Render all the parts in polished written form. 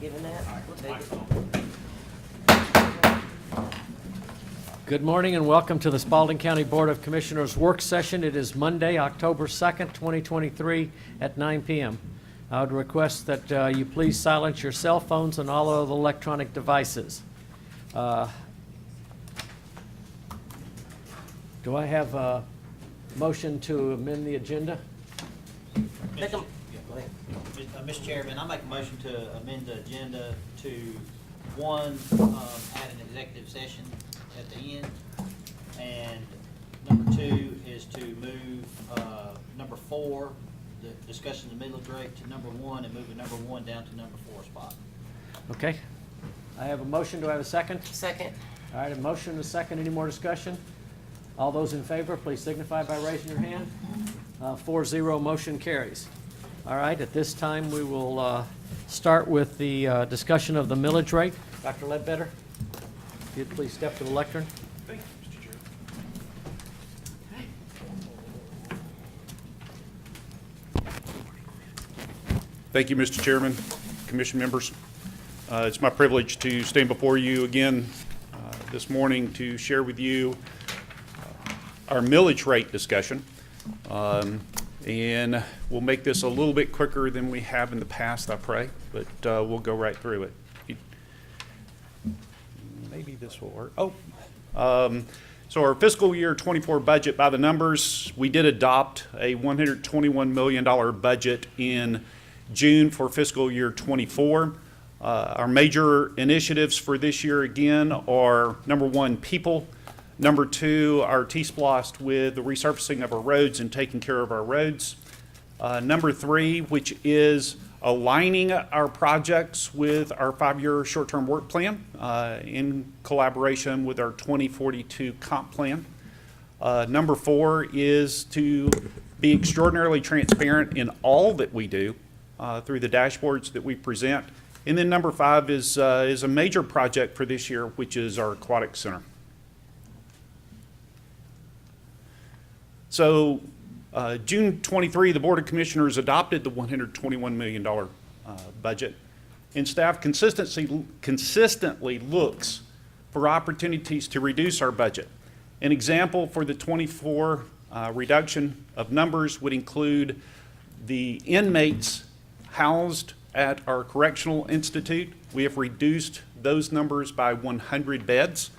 Given that, we'll take it. Good morning and welcome to the Spalding County Board of Commissioners work session. It is Monday, October 2nd, 2023 at 9 p.m. I would request that you please silence your cell phones and all other electronic devices. Do I have a motion to amend the agenda? Make 'em- Go ahead. Mr. Chairman, I make a motion to amend the agenda to, one, add an executive session at the end, and number two is to move number four, the discussion of the millage rate, to number one, and move the number one down to number four spot. Okay. I have a motion. Do I have a second? Second. All right, a motion and a second. Any more discussion? All those in favor, please signify by raising your hand. 4-0, motion carries. All right, at this time, we will start with the discussion of the millage rate. Dr. Ledbetter, if you'd please step to the lectern. Thank you, Mr. Chair. Thank you, Mr. Chairman, Commission members. It's my privilege to stand before you again this morning to share with you our millage rate discussion. And we'll make this a little bit quicker than we have in the past, I pray, but we'll go right through it. Maybe this will work. So our fiscal year 24 budget, by the numbers, we did adopt a $121 million budget in June for fiscal year 24. Our major initiatives for this year, again, are number one, people. Number two, our T-splost with the resurfacing of our roads and taking care of our roads. Number three, which is aligning our projects with our 5-year short-term work plan in collaboration with our 2042 comp plan. Number four is to be extraordinarily transparent in all that we do through the dashboards that we present. And then number five is a major project for this year, which is our aquatic center. So June 23, the Board of Commissioners adopted the $121 million budget, and staff consistently looks for opportunities to reduce our budget. An example for the 24 reduction of numbers would include the inmates housed at our correctional institute. We have reduced those numbers by 100 beds.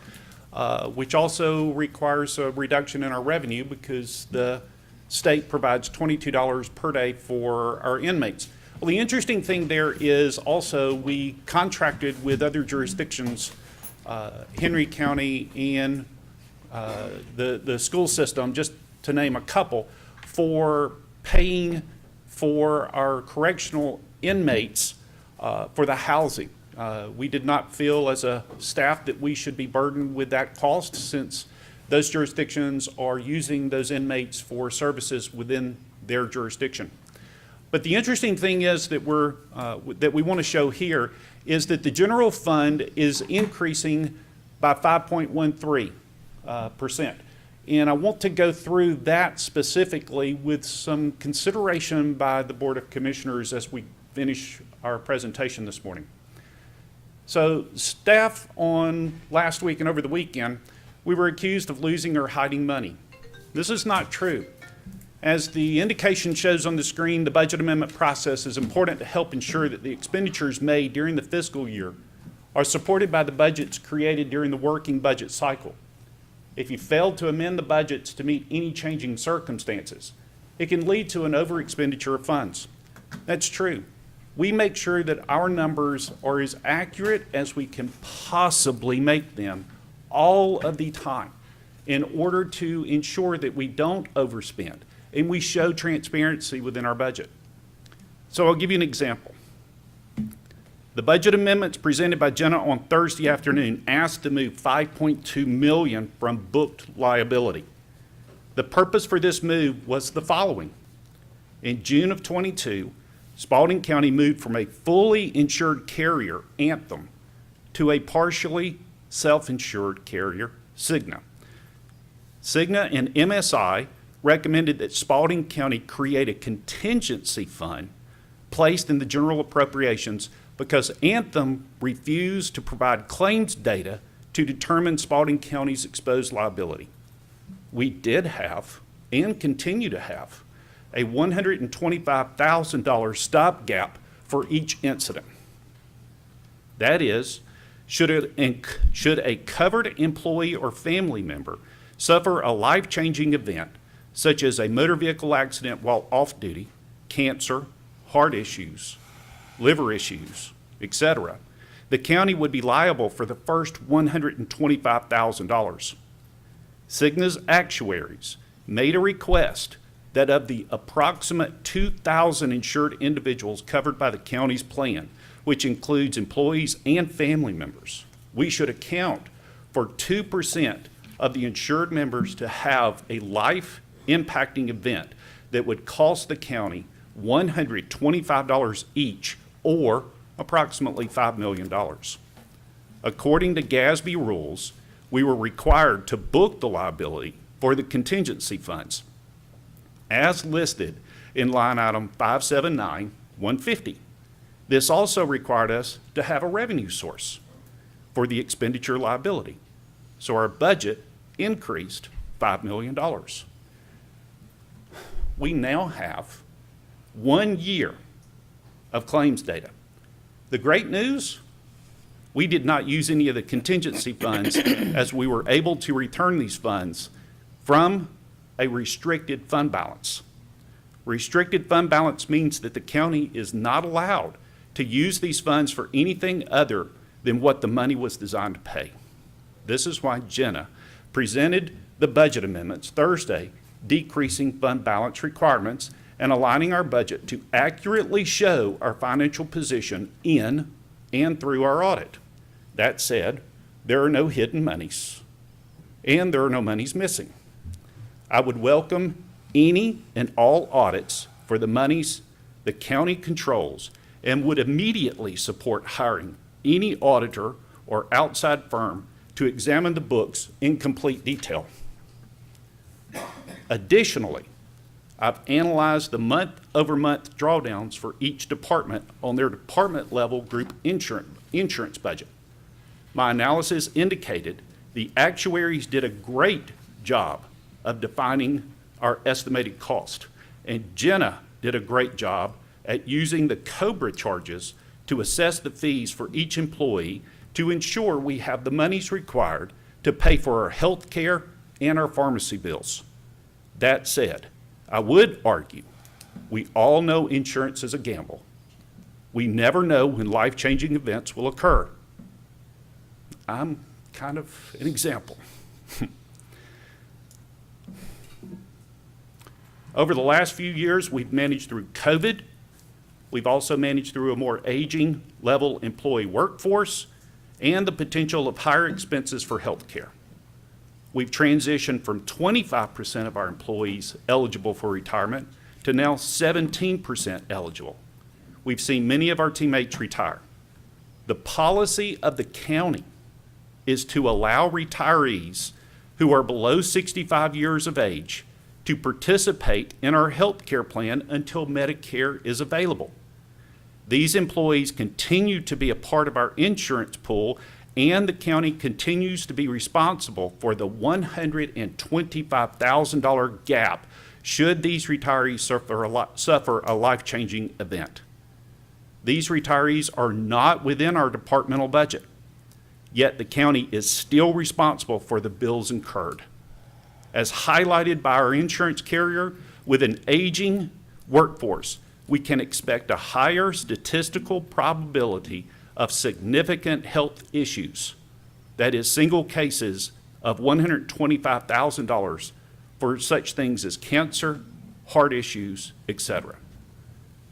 Which also requires a reduction in our revenue because the state provides $22 per day for our inmates. Well, the interesting thing there is also we contracted with other jurisdictions, Henry County and the school system, just to name a couple, for paying for our correctional inmates for the housing. We did not feel as a staff that we should be burdened with that cost since those jurisdictions are using those inmates for services within their jurisdiction. But the interesting thing is that we want to show here is that the general fund is increasing by 5.13%. And I want to go through that specifically with some consideration by the Board of Commissioners as we finish our presentation this morning. So staff on last week and over the weekend, we were accused of losing or hiding money. This is not true. As the indication shows on the screen, the budget amendment process is important to help ensure that the expenditures made during the fiscal year are supported by the budgets created during the working budget cycle. If you fail to amend the budgets to meet any changing circumstances, it can lead to an overexpenditure of funds. That's true. We make sure that our numbers are as accurate as we can possibly make them all of the time in order to ensure that we don't overspend and we show transparency within our budget. So I'll give you an example. The budget amendments presented by Jenna on Thursday afternoon asked to move $5.2 million from booked liability. The purpose for this move was the following. In June of 22, Spalding County moved from a fully insured carrier, Anthem, to a partially self-insured carrier, Cigna. Cigna and MSI recommended that Spalding County create a contingency fund placed in the general appropriations because Anthem refused to provide claims data to determine Spalding County's exposed liability. We did have, and continue to have, a $125,000 stopgap for each incident. That is, should a covered employee or family member suffer a life-changing event, such as a motor vehicle accident while off duty, cancer, heart issues, liver issues, etc., the county would be liable for the first $125,000. Cigna's actuaries made a request that of the approximate 2,000 insured individuals covered by the county's plan, which includes employees and family members, we should account for 2% of the insured members to have a life-impacting event that would cost the county $125 each, or approximately $5 million. According to GASB rules, we were required to book the liability for the contingency funds, as listed in line item 579-150. This also required us to have a revenue source for the expenditure liability. So our budget increased $5 million. We now have 1 year of claims data. The great news, we did not use any of the contingency funds as we were able to return these funds from a restricted fund balance. Restricted fund balance means that the county is not allowed to use these funds for anything other than what the money was designed to pay. This is why Jenna presented the budget amendments Thursday, decreasing fund balance requirements and aligning our budget to accurately show our financial position in and through our audit. That said, there are no hidden monies, and there are no monies missing. I would welcome any and all audits for the monies the county controls and would immediately support hiring any auditor or outside firm to examine the books in complete detail. Additionally, I've analyzed the month-over-month drawdowns for each department on their department-level group insurance budget. My analysis indicated the actuaries did a great job of defining our estimated cost, and Jenna did a great job at using the COBRA charges to assess the fees for each employee to ensure we have the monies required to pay for our health care and our pharmacy bills. That said, I would argue we all know insurance is a gamble. We never know when life-changing events will occur. I'm kind of an example. Over the last few years, we've managed through COVID. We've also managed through a more aging level employee workforce and the potential of higher expenses for health care. We've transitioned from 25% of our employees eligible for retirement to now 17% eligible. We've seen many of our teammates retire. The policy of the county is to allow retirees who are below 65 years of age to participate in our health care plan until Medicare is available. These employees continue to be a part of our insurance pool, and the county continues to be responsible for the $125,000 gap should these retirees suffer a life-changing event. These retirees are not within our departmental budget, yet the county is still responsible for the bills incurred. As highlighted by our insurance carrier, with an aging workforce, we can expect a higher statistical probability of significant health issues, that is, single cases of $125,000 for such things as cancer, heart issues, etc.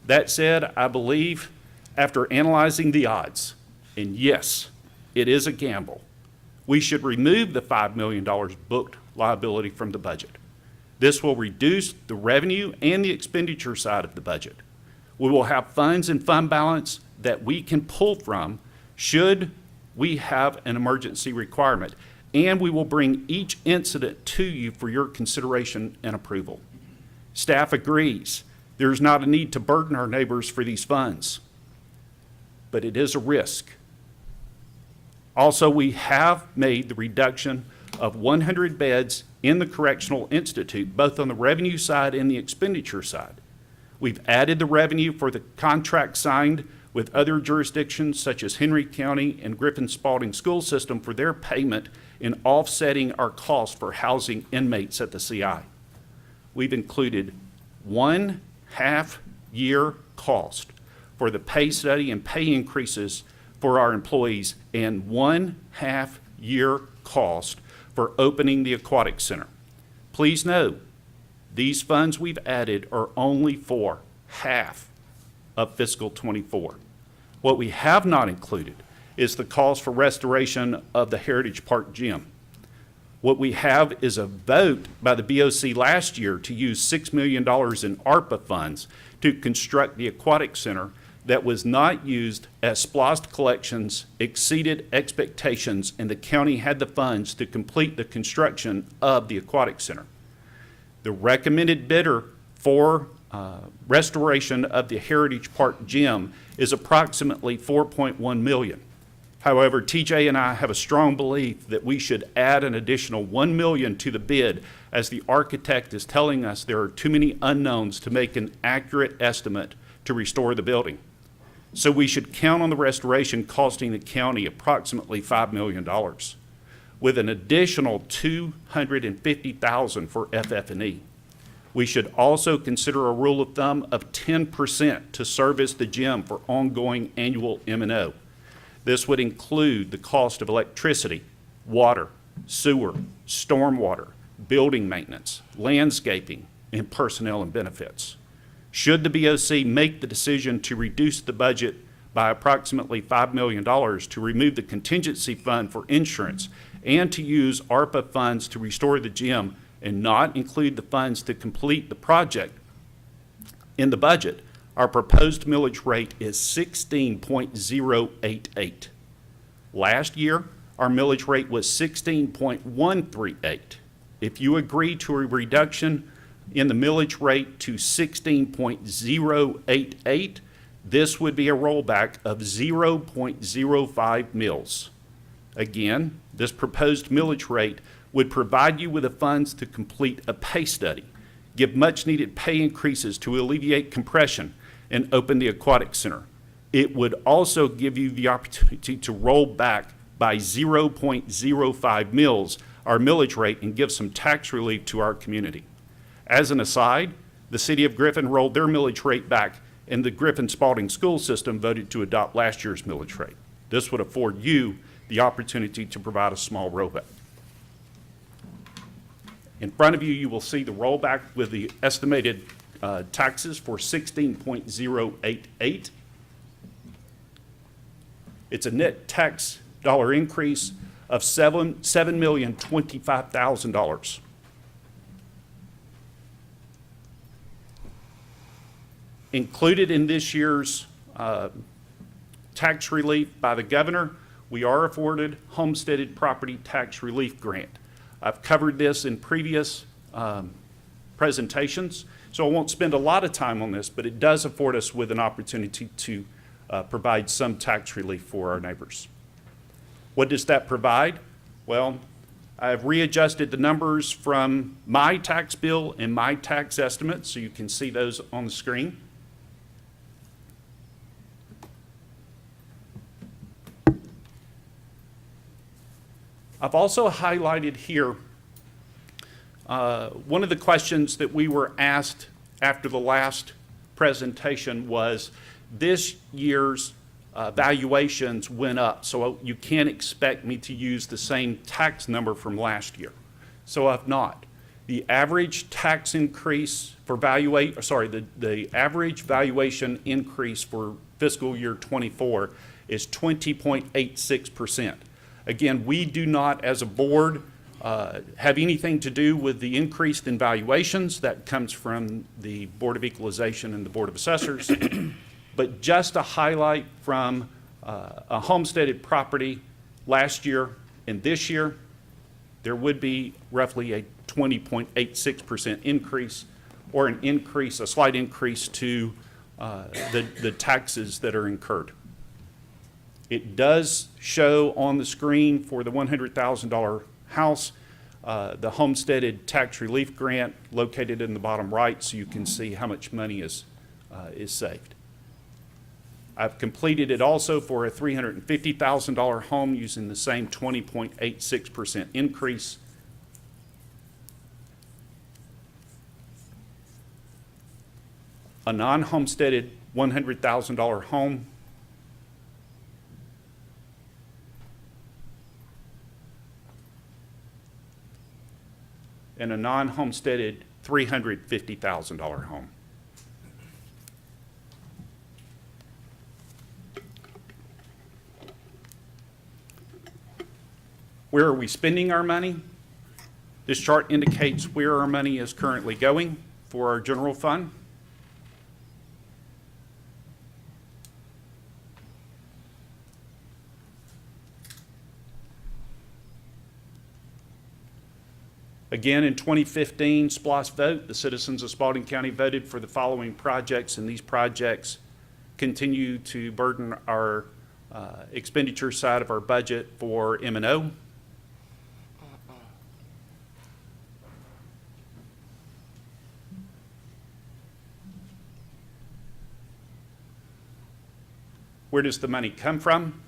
That said, I believe after analyzing the odds, and yes, it is a gamble, we should remove the $5 million booked liability from the budget. This will reduce the revenue and the expenditure side of the budget. We will have funds and fund balance that we can pull from should we have an emergency requirement, and we will bring each incident to you for your consideration and approval. Staff agrees there is not a need to burden our neighbors for these funds. but it is a risk. Also, we have made the reduction of 100 beds in the Correctional Institute, both on the revenue side and the expenditure side. We've added the revenue for the contract signed with other jurisdictions such as Henry County and Griffin Spalding School System for their payment in offsetting our cost for housing inmates at the CI. We've included 1.5 year cost for the pay study and pay increases for our employees and 1.5 year cost for opening the aquatic center. Please note, these funds we've added are only for half of fiscal '24. What we have not included is the cost for restoration of the Heritage Park Gym. What we have is a vote by the BOC last year to use $6 million in ARPA funds to construct the aquatic center that was not used as SPLOST collections exceeded expectations, and the county had the funds to complete the construction of the aquatic center. The recommended bidder for restoration of the Heritage Park Gym is approximately $4.1 million. However, TJ and I have a strong belief that we should add an additional $1 million to the bid, as the architect is telling us there are too many unknowns to make an accurate estimate to restore the building. So we should count on the restoration costing the county approximately $5 million, with an additional $250,000 for FF&E. We should also consider a rule of thumb of 10% to service the gym for ongoing annual M&O. This would include the cost of electricity, water, sewer, stormwater, building maintenance, landscaping, and personnel and benefits. Should the BOC make the decision to reduce the budget by approximately $5 million to remove the contingency fund for insurance and to use ARPA funds to restore the gym and not include the funds to complete the project in the budget, our proposed millage rate is 16.088. Last year, our millage rate was 16.138. If you agree to a reduction in the millage rate to 16.088, this would be a rollback of 0.05 mills. Again, this proposed millage rate would provide you with the funds to complete a pay study, give much-needed pay increases to alleviate compression, and open the aquatic center. It would also give you the opportunity to roll back by 0.05 mills our millage rate and give some tax relief to our community. As an aside, the City of Griffin rolled their millage rate back, and the Griffin Spalding School System voted to adopt last year's millage rate. This would afford you the opportunity to provide a small rollback. In front of you, you will see the rollback with the estimated taxes for 16.088. It's a net tax dollar increase of $7,025,000. Included in this year's tax relief by the governor, we are afforded homesteaded property tax relief grant. I've covered this in previous presentations, so I won't spend a lot of time on this, but it does afford us with an opportunity to provide some tax relief for our neighbors. What does that provide? Well, I've readjusted the numbers from my tax bill and my tax estimate, so you can see those on the screen. I've also highlighted here one of the questions that we were asked after the last presentation was this year's valuations went up, so you can't expect me to use the same tax number from last year. So I've not. The average tax increase for the average valuation increase for fiscal year 24 is 20.86%. Again, we do not, as a board, have anything to do with the increase in valuations. That comes from the Board of Equalization and the Board of Assessors. But just a highlight from a homesteaded property last year and this year, there would be roughly a 20.86% increase, or an increase, a slight increase to the taxes that are incurred. It does show on the screen for the $100,000 house, the homesteaded tax relief grant located in the bottom right, so you can see how much money is saved. I've completed it also for a $350,000 home using the same 20.86% increase. A non-homesteaded $100,000 home. And a non-homesteaded $350,000 home. Where are we spending our money? This chart indicates where our money is currently going for our general fund. Again, in 2015 SPLOST vote, the citizens of Spalding County voted for the following projects, and these projects continue to burden our expenditure side of our budget for M&O. Where does the money come from?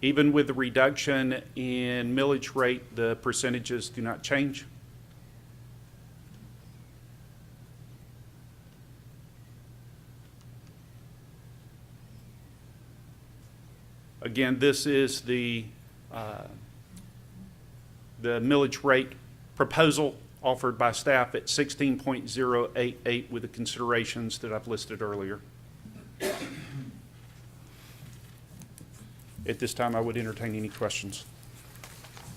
Even with the reduction in millage rate, the percentages do not change. Again, this is the millage rate proposal offered by staff at 16.088 with the considerations that I've listed earlier. At this time, I would entertain any questions.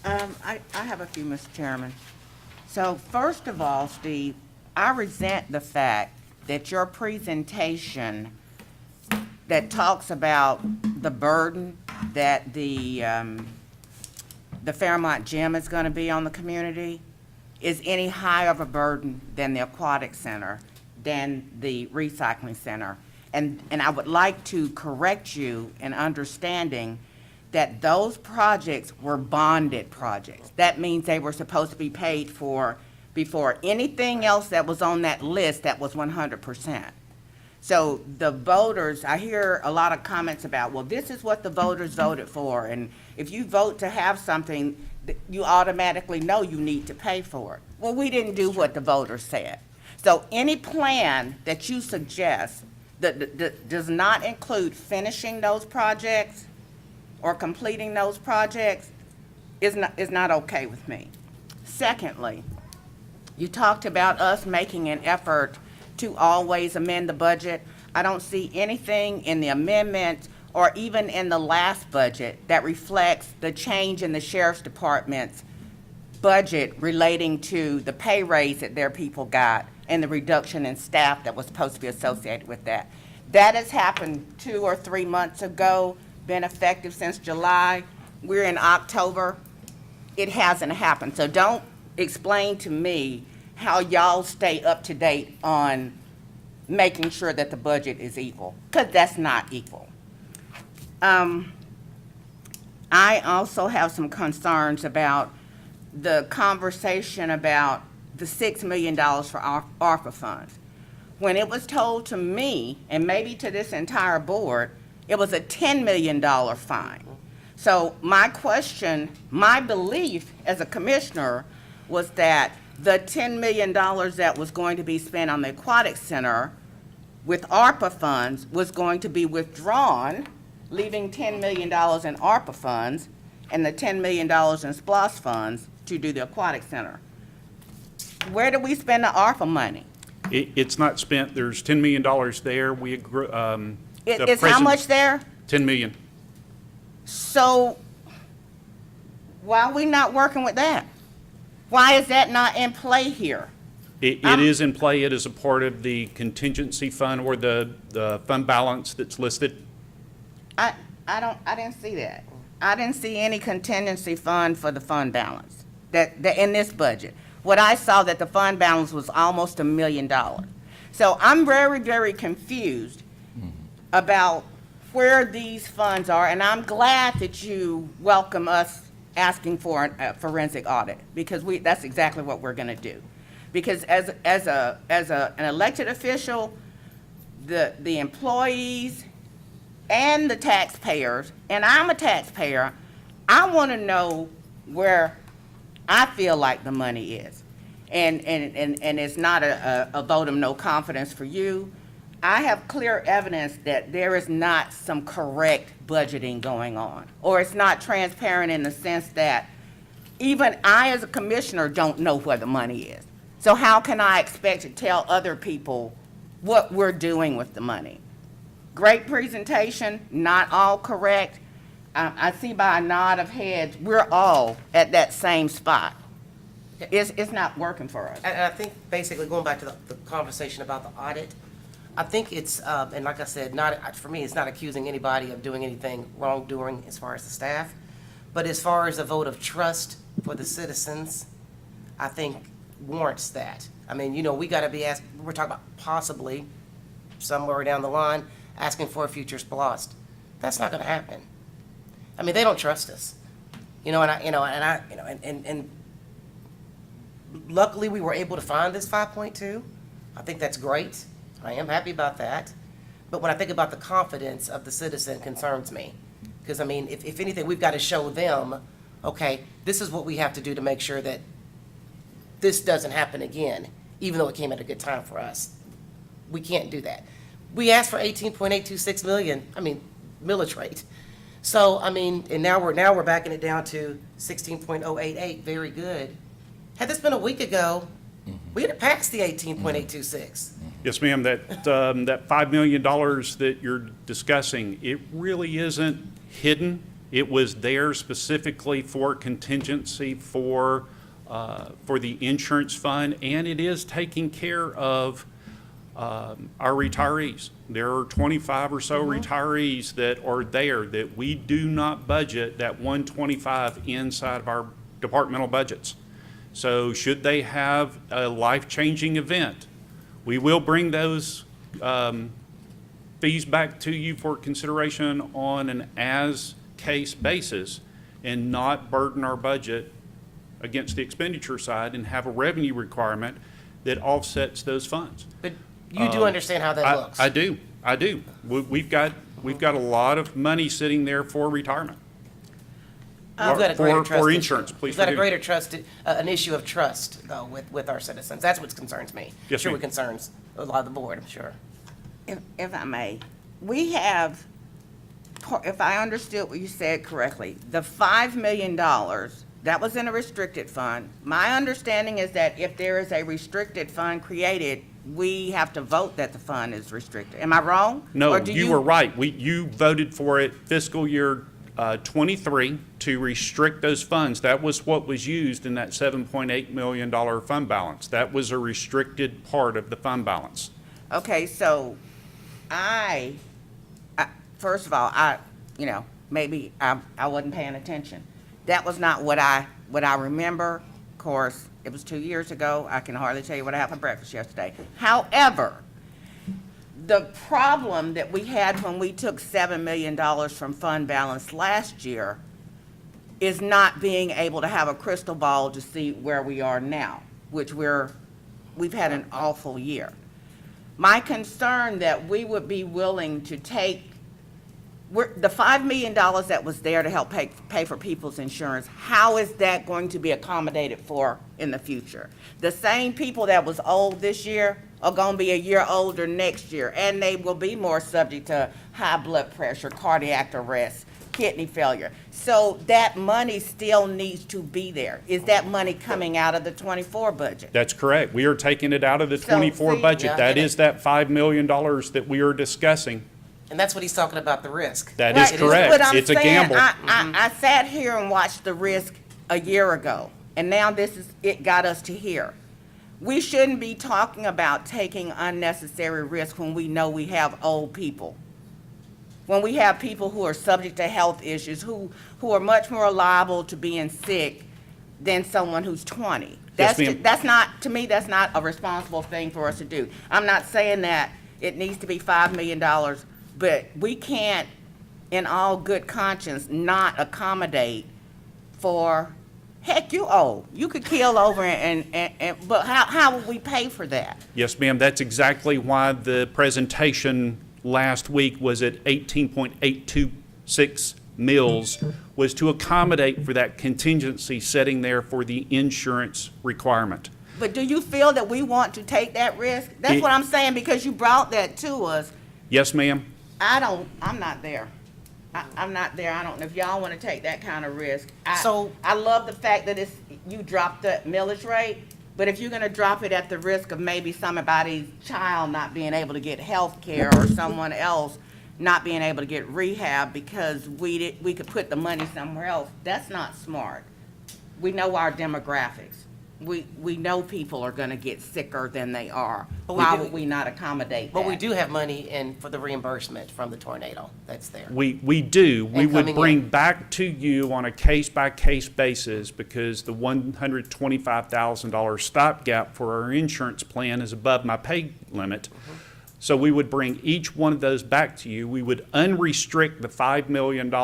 I have a few, Mr. Chairman. So first of all, Steve, I resent the fact that your presentation that talks about the burden that the Fairmont Gym is going to be on the community is any higher of a burden than the aquatic center, than the recycling center. And I would like to correct you in understanding that those projects were bonded projects. That means they were supposed to be paid for before anything else that was on that list that was 100%. So the voters, I hear a lot of comments about, well, this is what the voters voted for, and if you vote to have something, you automatically know you need to pay for it. Well, we didn't do what the voters said. So any plan that you suggest that does not include finishing those projects or completing those projects is not okay with me. Secondly, you talked about us making an effort to always amend the budget. I don't see anything in the amendment or even in the last budget that reflects the change in the sheriff's department's budget relating to the pay raise that their people got and the reduction in staff that was supposed to be associated with that. That has happened 2 or 3 months ago, been effective since July. We're in October. It hasn't happened. So don't explain to me how y'all stay up to date on making sure that the budget is equal, because that's not equal. I also have some concerns about the conversation about the $6 million for ARPA funds. When it was told to me, and maybe to this entire board, it was a $10 million fine. So my question, my belief as a commissioner was that the $10 million that was going to be spent on the aquatic center with ARPA funds was going to be withdrawn, leaving $10 million in ARPA funds and the $10 million in SPLOST funds to do the aquatic center. Where do we spend the ARPA money? It's not spent. There's $10 million there. We agree. It's how much there? $10 million. So why are we not working with that? Why is that not in play here? It is in play. It is a part of the contingency fund or the fund balance that's listed. I didn't see that. I didn't see any contingency fund for the fund balance that in this budget. What I saw that the fund balance was almost $1 million. So I'm very, very confused about where these funds are, and I'm glad that you welcome us asking for a forensic audit, because that's exactly what we're gonna do. Because as an elected official, the employees and the taxpayers, and I'm a taxpayer, I wanna know where I feel like the money is. And it's not a vote of no confidence for you. I have clear evidence that there is not some correct budgeting going on, or it's not transparent in the sense that even I, as a commissioner, don't know where the money is. So how can I expect to tell other people what we're doing with the money? Great presentation, not all correct. I see by a nod of heads, we're all at that same spot. It's not working for us. And I think basically going back to the conversation about the audit, I think it's, and like I said, for me, it's not accusing anybody of doing anything wrongdoing as far as the staff. But as far as a vote of trust for the citizens, I think warrants that. I mean, we got to be asked, we're talking about possibly somewhere down the line asking for a future SPLOST. That's not going to happen. I mean, they don't trust us. And luckily we were able to find this 5.2. I think that's great. I am happy about that. But when I think about the confidence of the citizen, it concerns me. Because, I mean, if anything, we've got to show them, okay, this is what we have to do to make sure that this doesn't happen again, even though it came at a good time for us. We can't do that. We asked for 18.826 million, millage rate. So, I mean, and now we're backing it down to 16.088, very good. Had this been a week ago, we'd have passed the 18.826. Yes, ma'am, that $5 million that you're discussing, it really isn't hidden. It was there specifically for contingency for the insurance fund, and it is taking care of our retirees. There are 25 or so retirees that are there that we do not budget that 125 inside of our departmental budgets. So should they have a life-changing event, we will bring those fees back to you for consideration on an as-case basis and not burden our budget against the expenditure side and have a revenue requirement that offsets those funds. But you do understand how that looks. I do. We've got a lot of money sitting there for retirement. We've got a greater trust For issue. insurance, please We've got a forgive me. greater trust, an issue of trust, though, with our citizens. That's what concerns me. Yes, Sure, ma'am. what concerns a lot of the board, I'm sure. If I may, we have, if I understood what you said correctly, the $5 million, that was in a restricted fund. My understanding is that if there is a restricted fund created, we have to vote that the fund is restricted. Am I wrong? No, Or do you were right. You voted for it fiscal year 23 to restrict those funds. That was what was used in that $7.8 million fund balance. That was a restricted part of the fund balance. Okay, so I first of all, maybe I wasn't paying attention. That was not what I remember. Of course, it was 2 years ago. I can hardly tell you what I had for breakfast yesterday. However, the problem that we had when we took $7 million from fund balance last year is not being able to have a crystal ball to see where we are now, which we've had an awful year. My concern that we would be willing to take, the $5 million that was there to help pay for people's insurance, how is that going to be accommodated for in the future? The same people that was old this year are going to be a year older next year, and they will be more subject to high blood pressure, cardiac arrest, kidney failure. So that money still needs to be there. Is that money coming out of the 24 budget? That's correct. We are taking it out of the So, 24 see, budget. yeah, That and is that $5 million that we are discussing. And that's what he's talking about, the risk. That Right, is that's correct. what I'm It's a saying. gamble. I sat here and watched the risk a year ago, and now it got us to here. We shouldn't be talking about taking unnecessary risk when we know we have old people. When we have people who are subject to health issues, who are much more liable to being sick than someone who's 20. Yes, ma'am. That's not, to me, that's not a responsible thing for us to do. I'm not saying that it needs to be $5 million, but we can't in all good conscience, not accommodate for, heck, you old. You could keel over but how will we pay for that? Yes, ma'am, that's exactly why the presentation last week was at 18.826 mills, was to accommodate for that contingency sitting there for the insurance requirement. But do you feel that we want to take that risk? That's what I'm saying, because you brought that to us. Yes, ma'am? I'm not there. I'm not there. I don't know if y'all want to take that kind of risk. I love the fact that you dropped the millage rate, but if you're going to drop it at the risk of maybe somebody's child not being able to get health care or someone else not being able to get rehab because we could put the money somewhere else, that's not smart. We know our demographics. We know people are going to get sicker than they are. Why would we not accommodate that? But we do have money in for the reimbursement from the tornado. That's there. We do. We would coming bring in. back to you on a case-by-case basis, because the $125,000 stopgap for our insurance plan is above my pay limit. So we would bring each one of those back to you. We would unrestrict the $5 million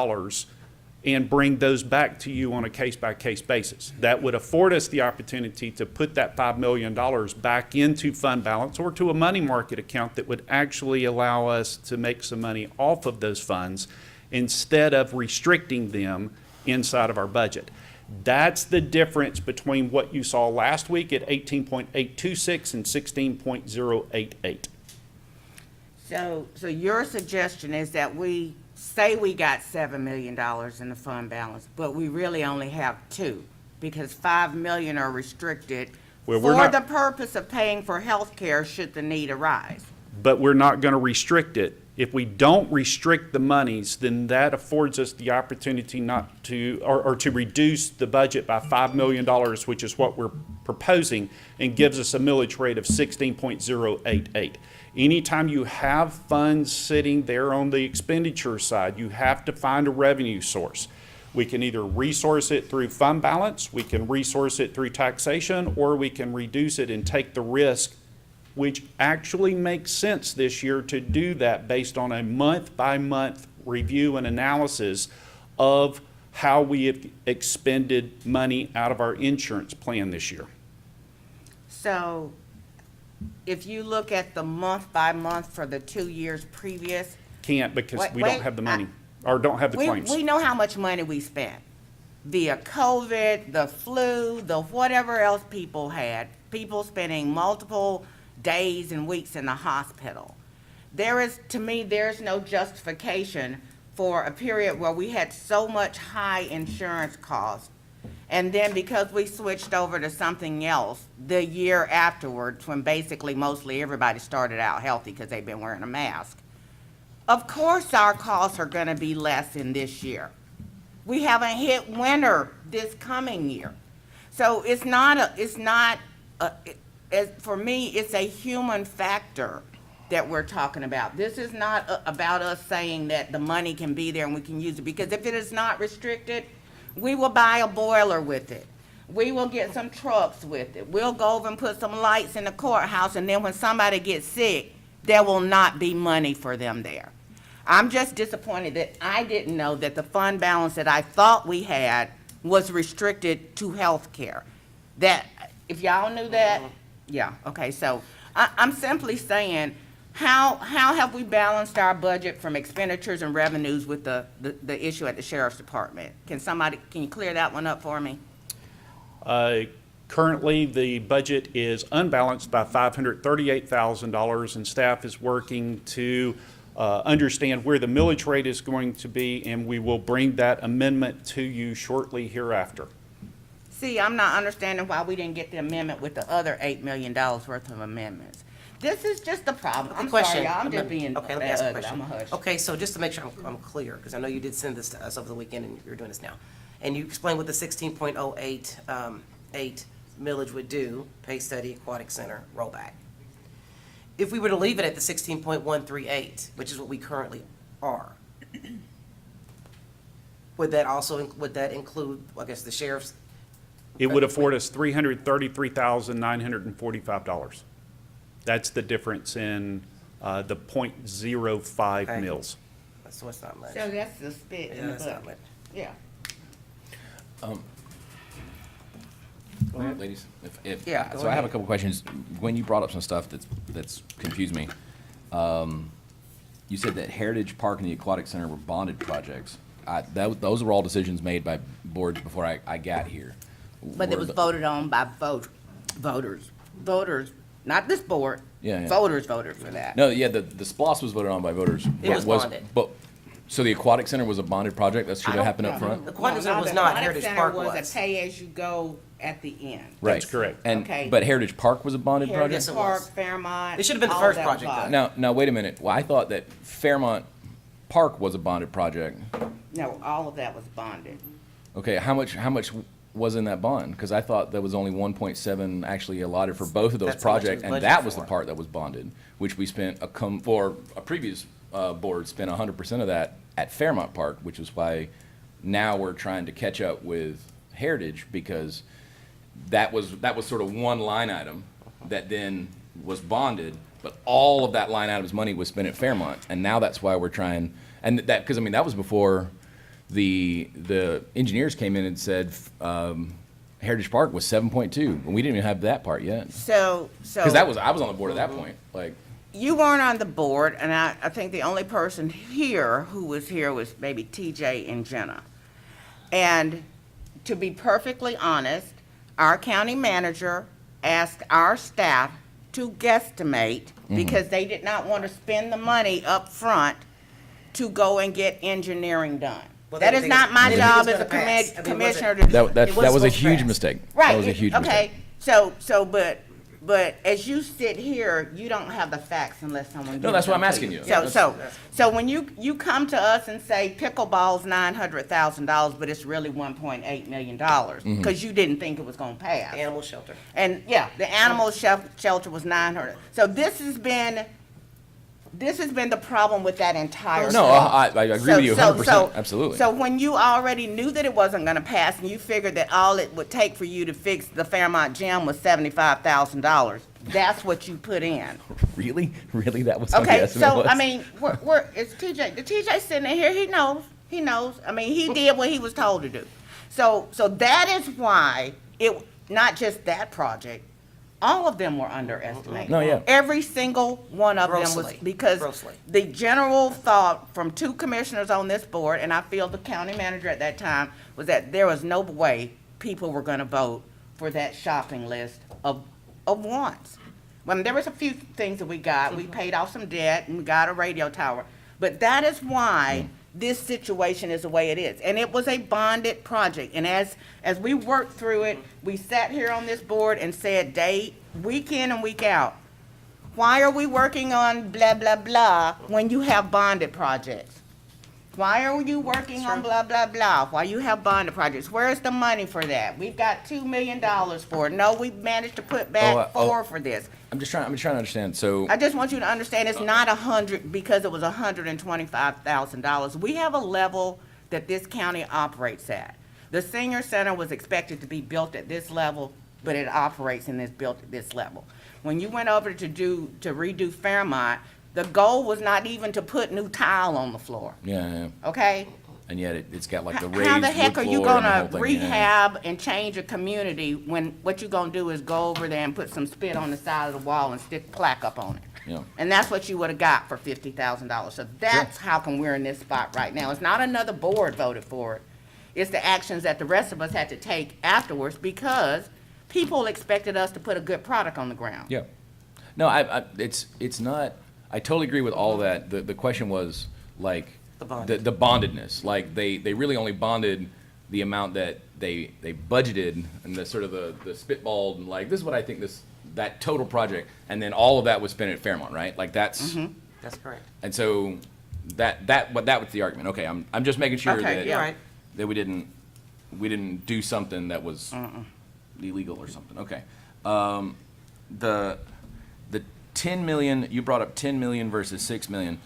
and bring those back to you on a case-by-case basis. That would afford us the opportunity to put that $5 million back into fund balance or to a money market account that would actually allow us to make some money off of those funds instead of restricting them inside of our budget. That's the difference between what you saw last week at 18.826 and 16.088. So your suggestion is that we say we got $7 million in the fund balance, but we really only have $2 million, because $5 million are restricted Well, for we're not- the purpose of paying for health care should the need arise. But we're not going to restrict it. If we don't restrict the monies, then that affords us the opportunity not to, or to reduce the budget by $5 million, which is what we're proposing, and gives us a millage rate of 16.088. Anytime you have funds sitting there on the expenditure side, you have to find a revenue source. We can either resource it through fund balance, we can resource it through taxation, or we can reduce it and take the risk, which actually makes sense this year to do that based on a month-by-month review and analysis of how we have expended money out of our insurance plan this year. So if you look at the month by month for the 2 years previous, Can't, because Wait, we don't wait, have the money, or don't have the claims. we know how much money we spent via COVID, the flu, the whatever else people had, people spending multiple days and weeks in the hospital. To me, there's no justification for a period where we had so much high insurance costs, and then because we switched over to something else the year afterwards, when basically mostly everybody started out healthy because they've been wearing a mask, of course our costs are going to be less in this year. We haven't hit winter this coming year. So for me, it's a human factor that we're talking about. This is not about us saying that the money can be there and we can use it, because if it is not restricted, we will buy a boiler with it. We will get some trucks with it. We'll go over and put some lights in the courthouse, and then when somebody gets sick, there will not be money for them there. I'm just disappointed that I didn't know that the fund balance that I thought we had was restricted to health care. That, if y'all knew that, yeah, okay, so I'm simply saying, how have we balanced our budget from expenditures and revenues with the issue at the sheriff's department? Can you clear that one up for me? Currently, the budget is unbalanced by $538,000, and staff is working to understand where the millage rate is going to be, and we will bring that amendment to you shortly hereafter. See, I'm not understanding why we didn't get the amendment with the other $8 million worth of amendments. This is just a problem. I'm sorry, Question. y'all, I'm just being Okay, let me ask a ugly. question. I'm a hush. Okay, so just to make sure I'm clear, because I know you did send this to us over the weekend and you're doing this now. And you explained what the 16.088 millage would do, pay study, aquatic center, rollback. If we were to leave it at the 16.138, which is what we currently are, would that include, I guess, the sheriff's? It would afford us $333,945. That's the difference in the .05 Okay. mils. So it's not much. So that's the spit Yeah, in the that's not bucket. much. Yeah. Go ahead. Ladies, if, Yeah, so go I have a ahead. couple questions. When you brought up some stuff that's confused me, you said that Heritage Park and the Aquatic Center were bonded projects. Those were all decisions made by boards before I got here. But it Were was the- voted on by voters, not this board. Yeah, yeah. Voters voted for that. No, yeah, the SPOS was voted on by voters. It was bonded. But, so the Aquatic Center was a bonded project? That should I have don't happened up know. front? The Aquatic Center No, was the not, Aquatic Heritage Center Park was was. a pay-as-you-go at the end. Right. That's correct. And, Okay. but Heritage Park was a bonded Heritage project? Yes, it Park, was. Fairmont. It should have been the all first that project was done. Now, wait a minute. Well, I thought that Fairmont Park was a bonded project. No, all of that was bonded. Okay, how much was in that bond? Because I thought there was only 1.7 actually allotted for both of those That's how much it projects, was and budgeted that was the for. part that was bonded, which we spent for a previous board spent 100% of that at Fairmont Park, which is why now we're trying to catch up with Heritage, because that was sort of one line item that then was bonded, but all of that line item's money was spent at Fairmont, and now that's why we're trying, and that, because I mean, that was before the engineers came in and said Heritage Park was 7.2, and we didn't even have that part yet. So. Because I was on the board at that point, like, You weren't on the board, and I think the only person here who was here was maybe TJ and Jenna. And to be perfectly honest, our county manager asked our staff to guesstimate because they did not want to spend the money up front to go and get engineering done. Well, That they is didn't not think my it was job gonna as a pass. I mean, it wasn't- commissioner to. that It was was a supposed to huge pass. mistake. Right. That was a huge mistake. Okay, but as you sit here, you don't have the facts unless someone gives No, that's why them I'm to asking you. So when you come to us and say pickleball's $900,000, but it's really $1.8 million, Mm-hmm. because you didn't think it was gonna pass. Animal shelter. And, yeah, the animal shelter was 900. So this has been the problem with that entire. No, I agree with you 100%, absolutely. So when you already knew that it wasn't gonna pass, and you figured that all it would take for you to fix the Fairmont Gym was $75,000, that's what you put in. Really? Really? That was what the Okay, estimate so, was? I mean, it's TJ, the TJ sitting in here, he knows, I mean, he did what he was told to do. So that is why not just that project, all of them were underestimated. No, yeah. Every single one of them was, Grossly. because Grossly. the general thought from two commissioners on this board, and I feel the county manager at that time, was that there was no way people were gonna vote for that shopping list of wants. Well, there was a few things that we got. We paid off some debt and we got a radio tower. But that is why this situation is the way it is. And it was a bonded project. And as we worked through it, we sat here on this board and said, week in and week out, why are we working on blah, blah, blah when you have bonded projects? Why are you working on blah, blah, blah? Why you have bonded projects? Where's the money for that? We've got $2 million for it. No, we managed to put back $4 for this. I'm just trying to understand, so, I just want you to understand, it's not 100 because it was $125,000. We have a level that this county operates at. The senior center was expected to be built at this level, but it operates and is built at this level. When you went over to redo Fairmont, the goal was not even to put new tile on the floor, yeah, okay? and yet it's got like the raised How the heck wood are you floor and the gonna whole thing, yeah. rehab and change a community when what you're gonna do is go over there and put some spit on the side of the wall and stick plaque up on it? Yeah. And that's what you would've got for $50,000. So that's how come we're in this spot right now. It's not another board voted for it. It's the actions that the rest of us had to take afterwards because people expected us to put a good product on the ground. Yeah. No, it's not, I totally agree with all of that. The question was, like, The bonded. the bondedness. Like, they really only bonded the amount that they budgeted and the sort of the spitballed, and like, this is what I think that total project, and then all of that was spent at Fairmont, right? Like, that's, That's correct. and so that was the argument. Okay, I'm just making sure Okay, that, yeah. Right. that we didn't do something that was illegal or something. Okay. The 10 million, you brought up 10 million versus 6 million.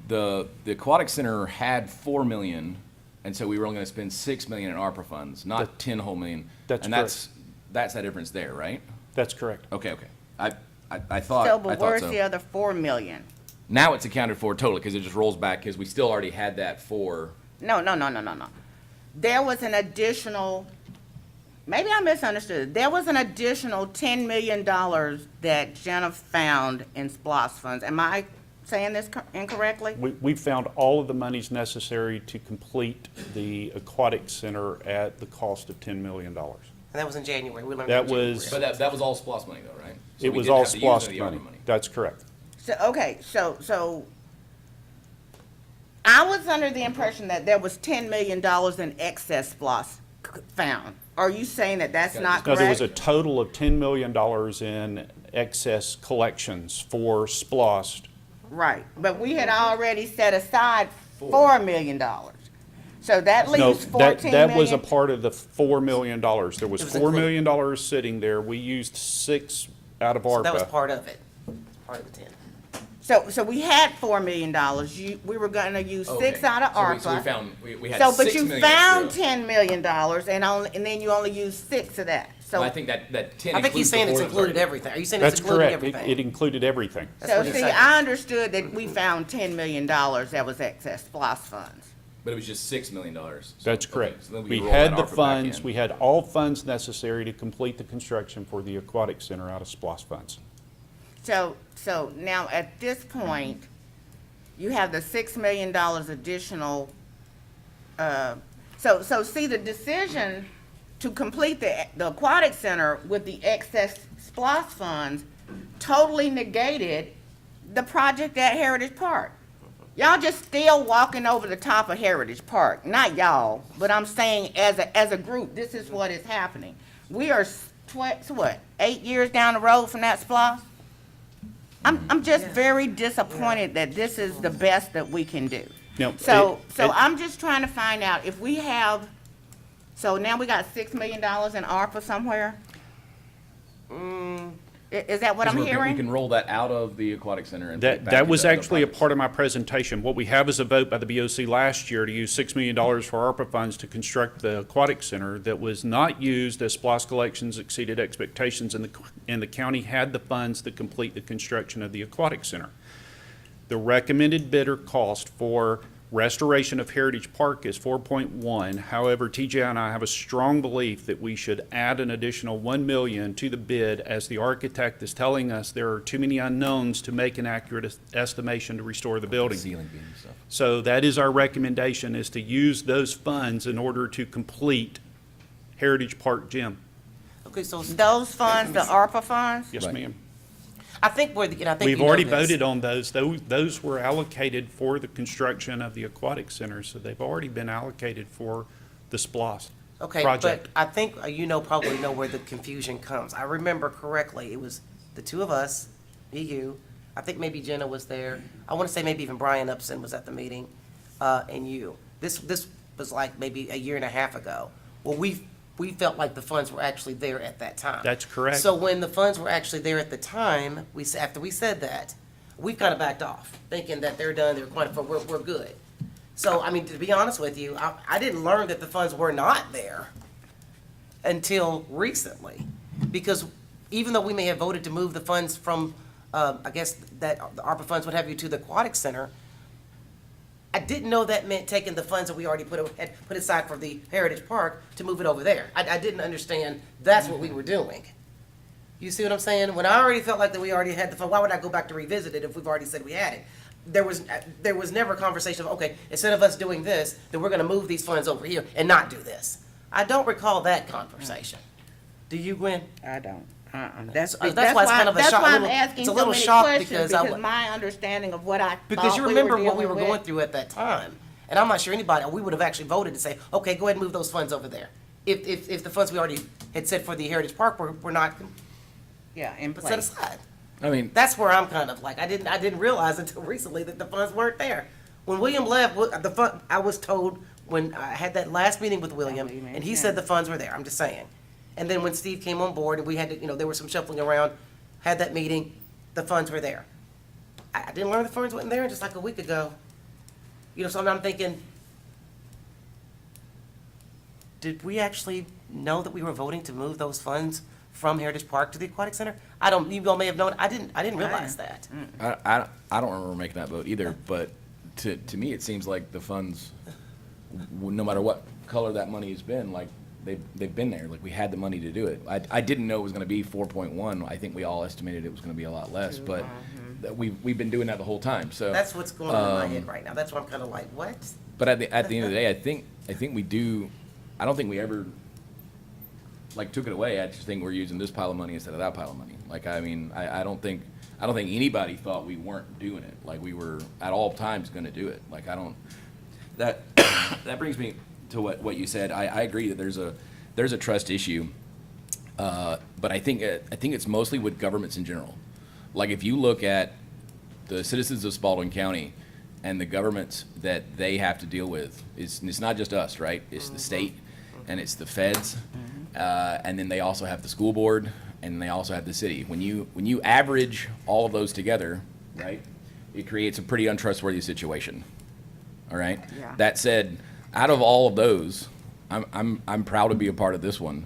The Aquatic Center had 4 million, and so we were only gonna spend 6 million in ARPA funds, not 10 whole million. That's And that's that difference there, right? That's correct. Okay. I thought So, I but thought where's so. the other $4 million? Now it's accounted for totally, because it just rolls back, because we still already had that for, No. There was an additional, maybe I misunderstood. There was an additional $10 million that Jenna found in SPOS funds. Am I saying this incorrectly? We found all of the monies necessary to complete the aquatic center at the cost of $10 million. And that was in January. We learned That in January. was- but that was all SPOS money though, right? So It we was didn't all have to use any SPOS of the ARPA money. That's correct. So I was under the impression that there was $10 million in excess SPOS found. Are you saying that that's not No, there was a correct? total of $10 million in excess collections for SPOS. Right, but we had already set aside $4 million. So that No, leaves 14 that was a million. part of the $4 million. There was It was $4 million sitting there. We used 6 out of So that was ARPA. part of it. Part of the 10. So we had $4 million. We were gonna use 6 Okay. out of So we ARPA. found, we had So, 6 but you million found extra. $10 million and then you only used 6 of that. Well, I So, think that 10 I think he's includes the saying it's 4 that's already- included everything. Are you saying it's That's included correct. everything? It included everything. That's so what he's see, saying. I understood that we found $10 million that was excess SPOS funds. But it was just $6 million. That's Okay, correct. so then We roll had that the ARPA back funds, in. we had all funds necessary to complete the construction for the aquatic center out of SPOS funds. So now at this point, you have the $6 million additional, so see, the decision to complete the aquatic center with the excess SPOS funds totally negated the project at Heritage Park. Y'all just still walking over the top of Heritage Park, not y'all, but I'm saying as a group, this is what is happening. We are, what, 8 years down the road from that SPOS? I'm just very disappointed that this is the best that we can do. No, So it- I'm just trying to find out if we have, so now we got $6 million in ARPA somewhere? Is that what I'm We hearing? can roll that out of the aquatic center and. put it back That was into other actually a projects. part of my presentation. What we have is a vote by the BOC last year to use $6 million for ARPA funds to construct the aquatic center that was not used as SPOS collections exceeded expectations, and the county had the funds to complete the construction of the aquatic center. The recommended bidder cost for restoration of Heritage Park is 4.1. However, TJ and I have a strong belief that we should add an additional 1 million to the bid, as the architect is telling us there are too many unknowns to make an accurate estimation to restore the building. Ceiling beam and stuff. So that is our recommendation, is to use those funds in order to complete Heritage Park Gym. Okay, so Those funds, the ARPA funds? Yes, Right. ma'am. I think we're, and I think We've you know already this. voted on those. Those were allocated for the construction of the aquatic center, so they've already been allocated for the SPOS Okay, project. but I think probably know where the confusion comes. I remember correctly, it was the two of us, me, you, I think maybe Jenna was there. I want to say maybe even Brian Upson was at the meeting, and you. This was like maybe a year and a half ago. Well, we felt like the funds were actually there at that time. That's correct. So when the funds were actually there at the time, after we said that, we kind of backed off, thinking that they're done, they're accounted for, we're good. So, I mean, to be honest with you, I didn't learn that the funds were not there until recently. Because even though we may have voted to move the funds from, I guess, that the ARPA funds would have you to the aquatic center, I didn't know that meant taking the funds that we already had put aside for the Heritage Park to move it over there. I didn't understand that's what we were doing. You see what I'm saying? When I already felt like that we already had the fund, why would I go back to revisit it if we've already said we had it? There was never a conversation of, okay, instead of us doing this, then we're gonna move these funds over here and not do this. I don't recall that conversation. Do you, Gwen? I don't. That's why it's kind of a shock- I'm little- asking it's a so little many shock questions, because because my understanding of what I Because thought you we remember were what we were dealing going with. through at that time. And I'm not sure anybody, we would have actually voted to say, okay, go ahead and move those funds over there. If the funds we already had set for the Heritage Park were not Yeah, in set place. aside. I mean, That's where I'm kind of like, I didn't realize until recently that the funds weren't there. When William left, I was told when I had that last meeting with William, you made and he sense. said the funds were there, I'm just saying. And then when Steve came on board and we had to, there was some shuffling around, had that meeting, the funds were there. I didn't learn the funds weren't there just like a week ago. So I'm thinking, did we actually know that we were voting to move those funds from Heritage Park to the Aquatic Center? I don't, you all may have known, I didn't realize that. I don't remember making that vote either, but to me, it seems like the funds, no matter what color that money has been, like, they've been there, like, we had the money to do it. I didn't know it was gonna be 4.1, I think we all estimated it was gonna be a lot less, but we've been doing that the whole time, so. That's what's going on in my head right now. That's why I'm kind of like, what? But at the end of the day, I think we do, I don't think we ever, like, took it away. I just think we're using this pile of money instead of that pile of money. Like, I mean, I don't think anybody thought we weren't doing it. Like, we were at all times gonna do it. Like, that brings me to what you said. I agree that there's a trust issue. But I think it's mostly with governments in general. Like, if you look at the citizens of Spalding County and the governments that they have to deal with, it's not just us, right? It's the state and it's the feds, and then they also have the school board and they also have the city. When you average all of those together, right, it creates a pretty untrustworthy situation. All right. Yeah. That said, out of all of those, I'm proud to be a part of this one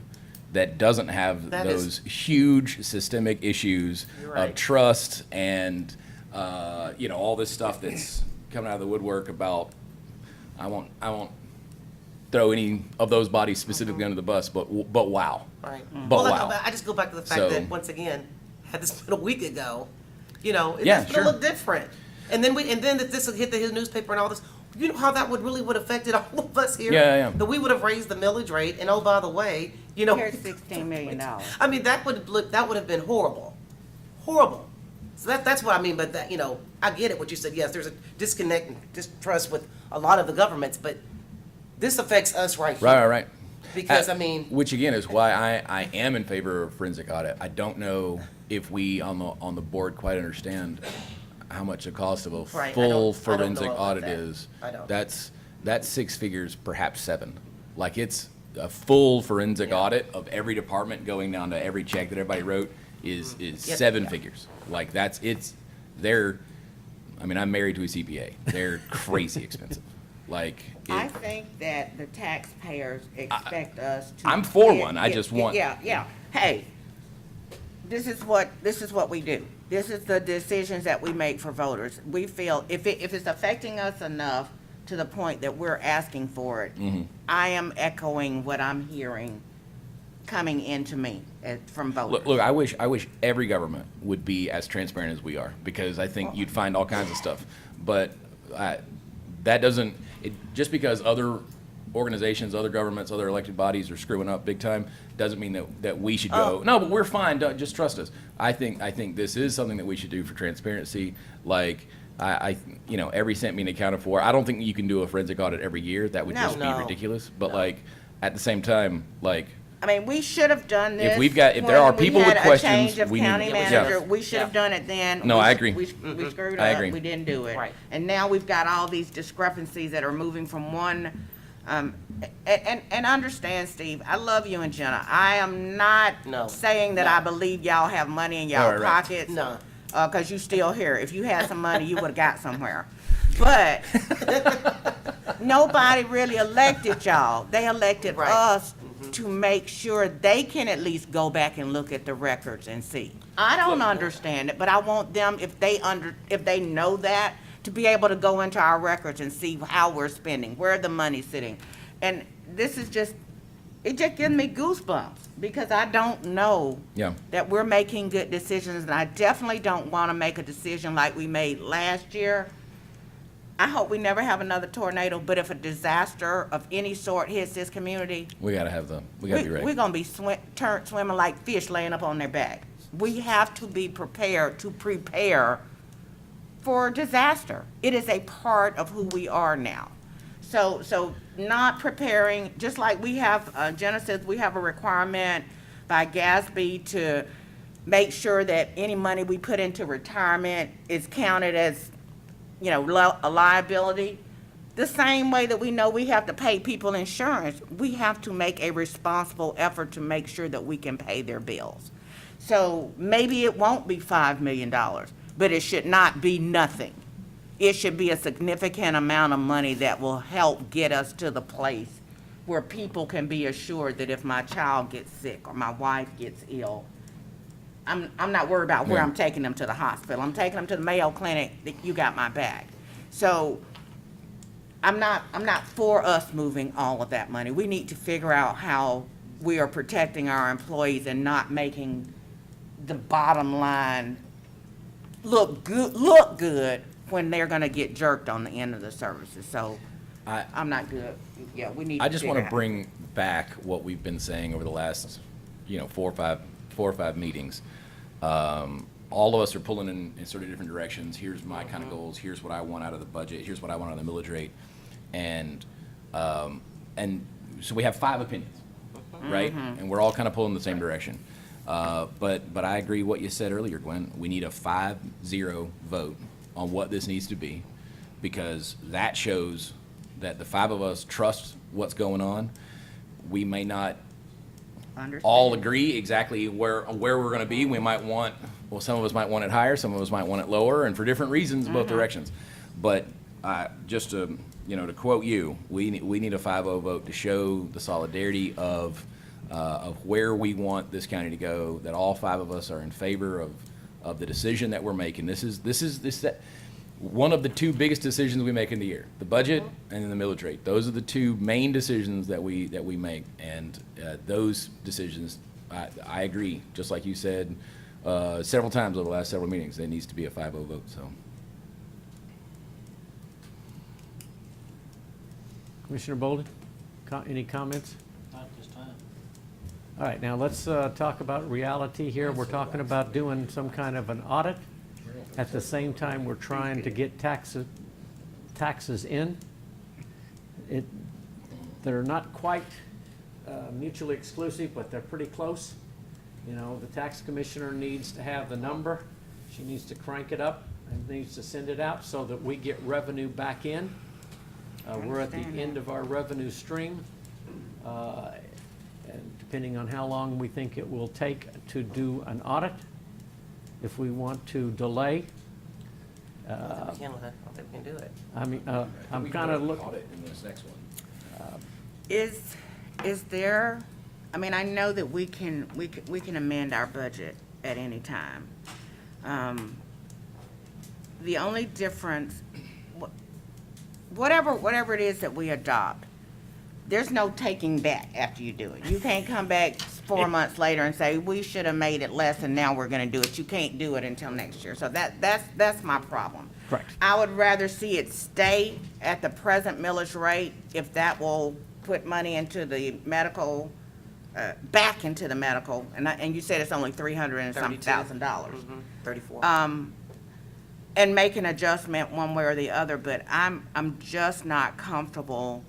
that doesn't have That those huge systemic issues You're of right. trust and all this stuff that's coming out of the woodwork about. I won't throw any of those bodies specifically under the bus, but wow. Right. But Well, wow. I just go back to the fact So- that, once again, had this been a week ago, it's Yeah, gonna sure. look different. And then if this would hit the newspaper and all this, you know how that would affected all of us here? Yeah. That we would have raised the millage rate, and oh, by the way, Here's $16 million. I mean, that would have been horrible. Horrible. So that's what I mean by that, I get it, what you said, yes, there's a disconnect and distrust with a lot of the governments, but this affects us right here. Right. Because, Which again is why I am in favor of forensic audit. I don't know if we on the board quite understand how much the cost of a Right, I full don't know forensic about audit that. is. I don't. That's 6 figures, perhaps 7. Like, it's a full forensic Yeah. audit of every department going down to every check that everybody wrote is Yep, 7 yeah. figures. Like, I'm married to a CPA. They're crazy expensive. Like, I think that the taxpayers expect us to. I'm for one. I just want- Yeah. Hey, this is what we do. This is the decisions that we make for voters. We feel if it's affecting us enough to the point that we're asking for it, I am echoing what I'm hearing coming into me from voters. Look, I wish every government would be as transparent as we are, because I think you'd find all kinds of stuff. But that doesn't, just because other organizations, other governments, other elected bodies are screwing up big time, doesn't mean that we should go, no, but we're fine, just trust us. I think this is something that we should do for transparency. Like, every cent being accounted for. I don't think you can do a forensic audit every year. That would just be No. ridiculous. But like, at the same time, like, I mean, we should have done this. If there are people with questions, when we had a change of we need- county Yeah. manager, we should have done it then. No, I agree. We screwed I up, agree. we didn't do it. Right. And now we've got all these discrepancies that are moving from one, and understand, Steve, I love you and Jenna. I am not No. saying that No. I believe y'all have money in y'all Right. pockets. No. 'Cause you still here. If you had some money, you would've got somewhere. But nobody really elected y'all. They elected Right. us to make sure they can at least go back and look at the records and see. I don't understand it, but I want them, if they know that, to be able to go into our records and see how we're spending, where the money's sitting. And this is just, it just gives me goosebumps, because I don't know Yeah. that we're making good decisions, and I definitely don't want to make a decision like we made last year. I hope we never have another tornado, but if a disaster of any sort hits this community, we gotta be ready. we're gonna be swimming like fish laying up on their back. We have to be prepared to prepare for disaster. It is a part of who we are now. So not preparing, just like we have, Jenna says, we have a requirement by GASB to make sure that any money we put into retirement is counted as, a liability. The same way that we know we have to pay people insurance, we have to make a responsible effort to make sure that we can pay their bills. So maybe it won't be $5 million, but it should not be nothing. It should be a significant amount of money that will help get us to the place where people can be assured that if my child gets sick or my wife gets ill, I'm not worried about where Yeah. I'm taking them to the hospital. I'm taking them to the Mayo Clinic, that you got my back. So I'm not for us moving all of that money. We need to figure out how we are protecting our employees and not making the bottom line look good when they're gonna get jerked on the end of the services. So I'm not good. Yeah, we need to I just want figure to it out. bring back what we've been saying over the last, 4 or 5 meetings. All of us are pulling in sort of different directions. Here's my kind of goals. Here's what I want out of the budget. Here's what I want out of the millage rate. And so we have 5 opinions, right? And we're all kind of pulling in the same direction. But I agree what you said earlier, Gwen. We need a 5-0 vote on what this needs to be, because that shows that the 5 of us trust what's going on. We may not Understand. all agree exactly where we're going to be. We might want, well, some of us might want it higher, some of us might want it lower, and for different reasons, both directions. But just to quote you, we need a 5-0 vote to show the solidarity of where we want this county to go. That all 5 of us are in favor of the decision that we're making. This is one of the 2 biggest decisions we make in the year: the budget and then the millage rate. Those are the 2 main decisions that we make, and those decisions, I agree. Just like you said several times over the last several meetings, there needs to be a 5-0 vote. So. Commissioner Bolden, any comments? Not at this time. All right, now let's talk about reality here. We're talking about doing some kind of an audit. At the same time, we're trying to get taxes in. They're not quite mutually exclusive, but they're pretty close. The tax commissioner needs to have the number. She needs to crank it up and needs to send it out so that we get revenue back in. We're at the end of our revenue stream. And depending on how long we think it will take to do an audit, if we want to delay, I don't think we can, I don't think we can do it. I mean, I'm kind of looking. Audit in this next one. Is there, I mean, I know that we can amend our budget at any time. The only difference, whatever it is that we adopt, there's no taking back after you do it. You can't come back 4 months later and say, we should have made it less and now we're gonna do it. You can't do it until next year. So that's my problem. Correct. I would rather see it stay at the present millage rate, if that will put money into the medical, back into the medical, and you said it's only $300 and some 32. $1,000. 34. And make an adjustment one way or the other, but I'm just not comfortable.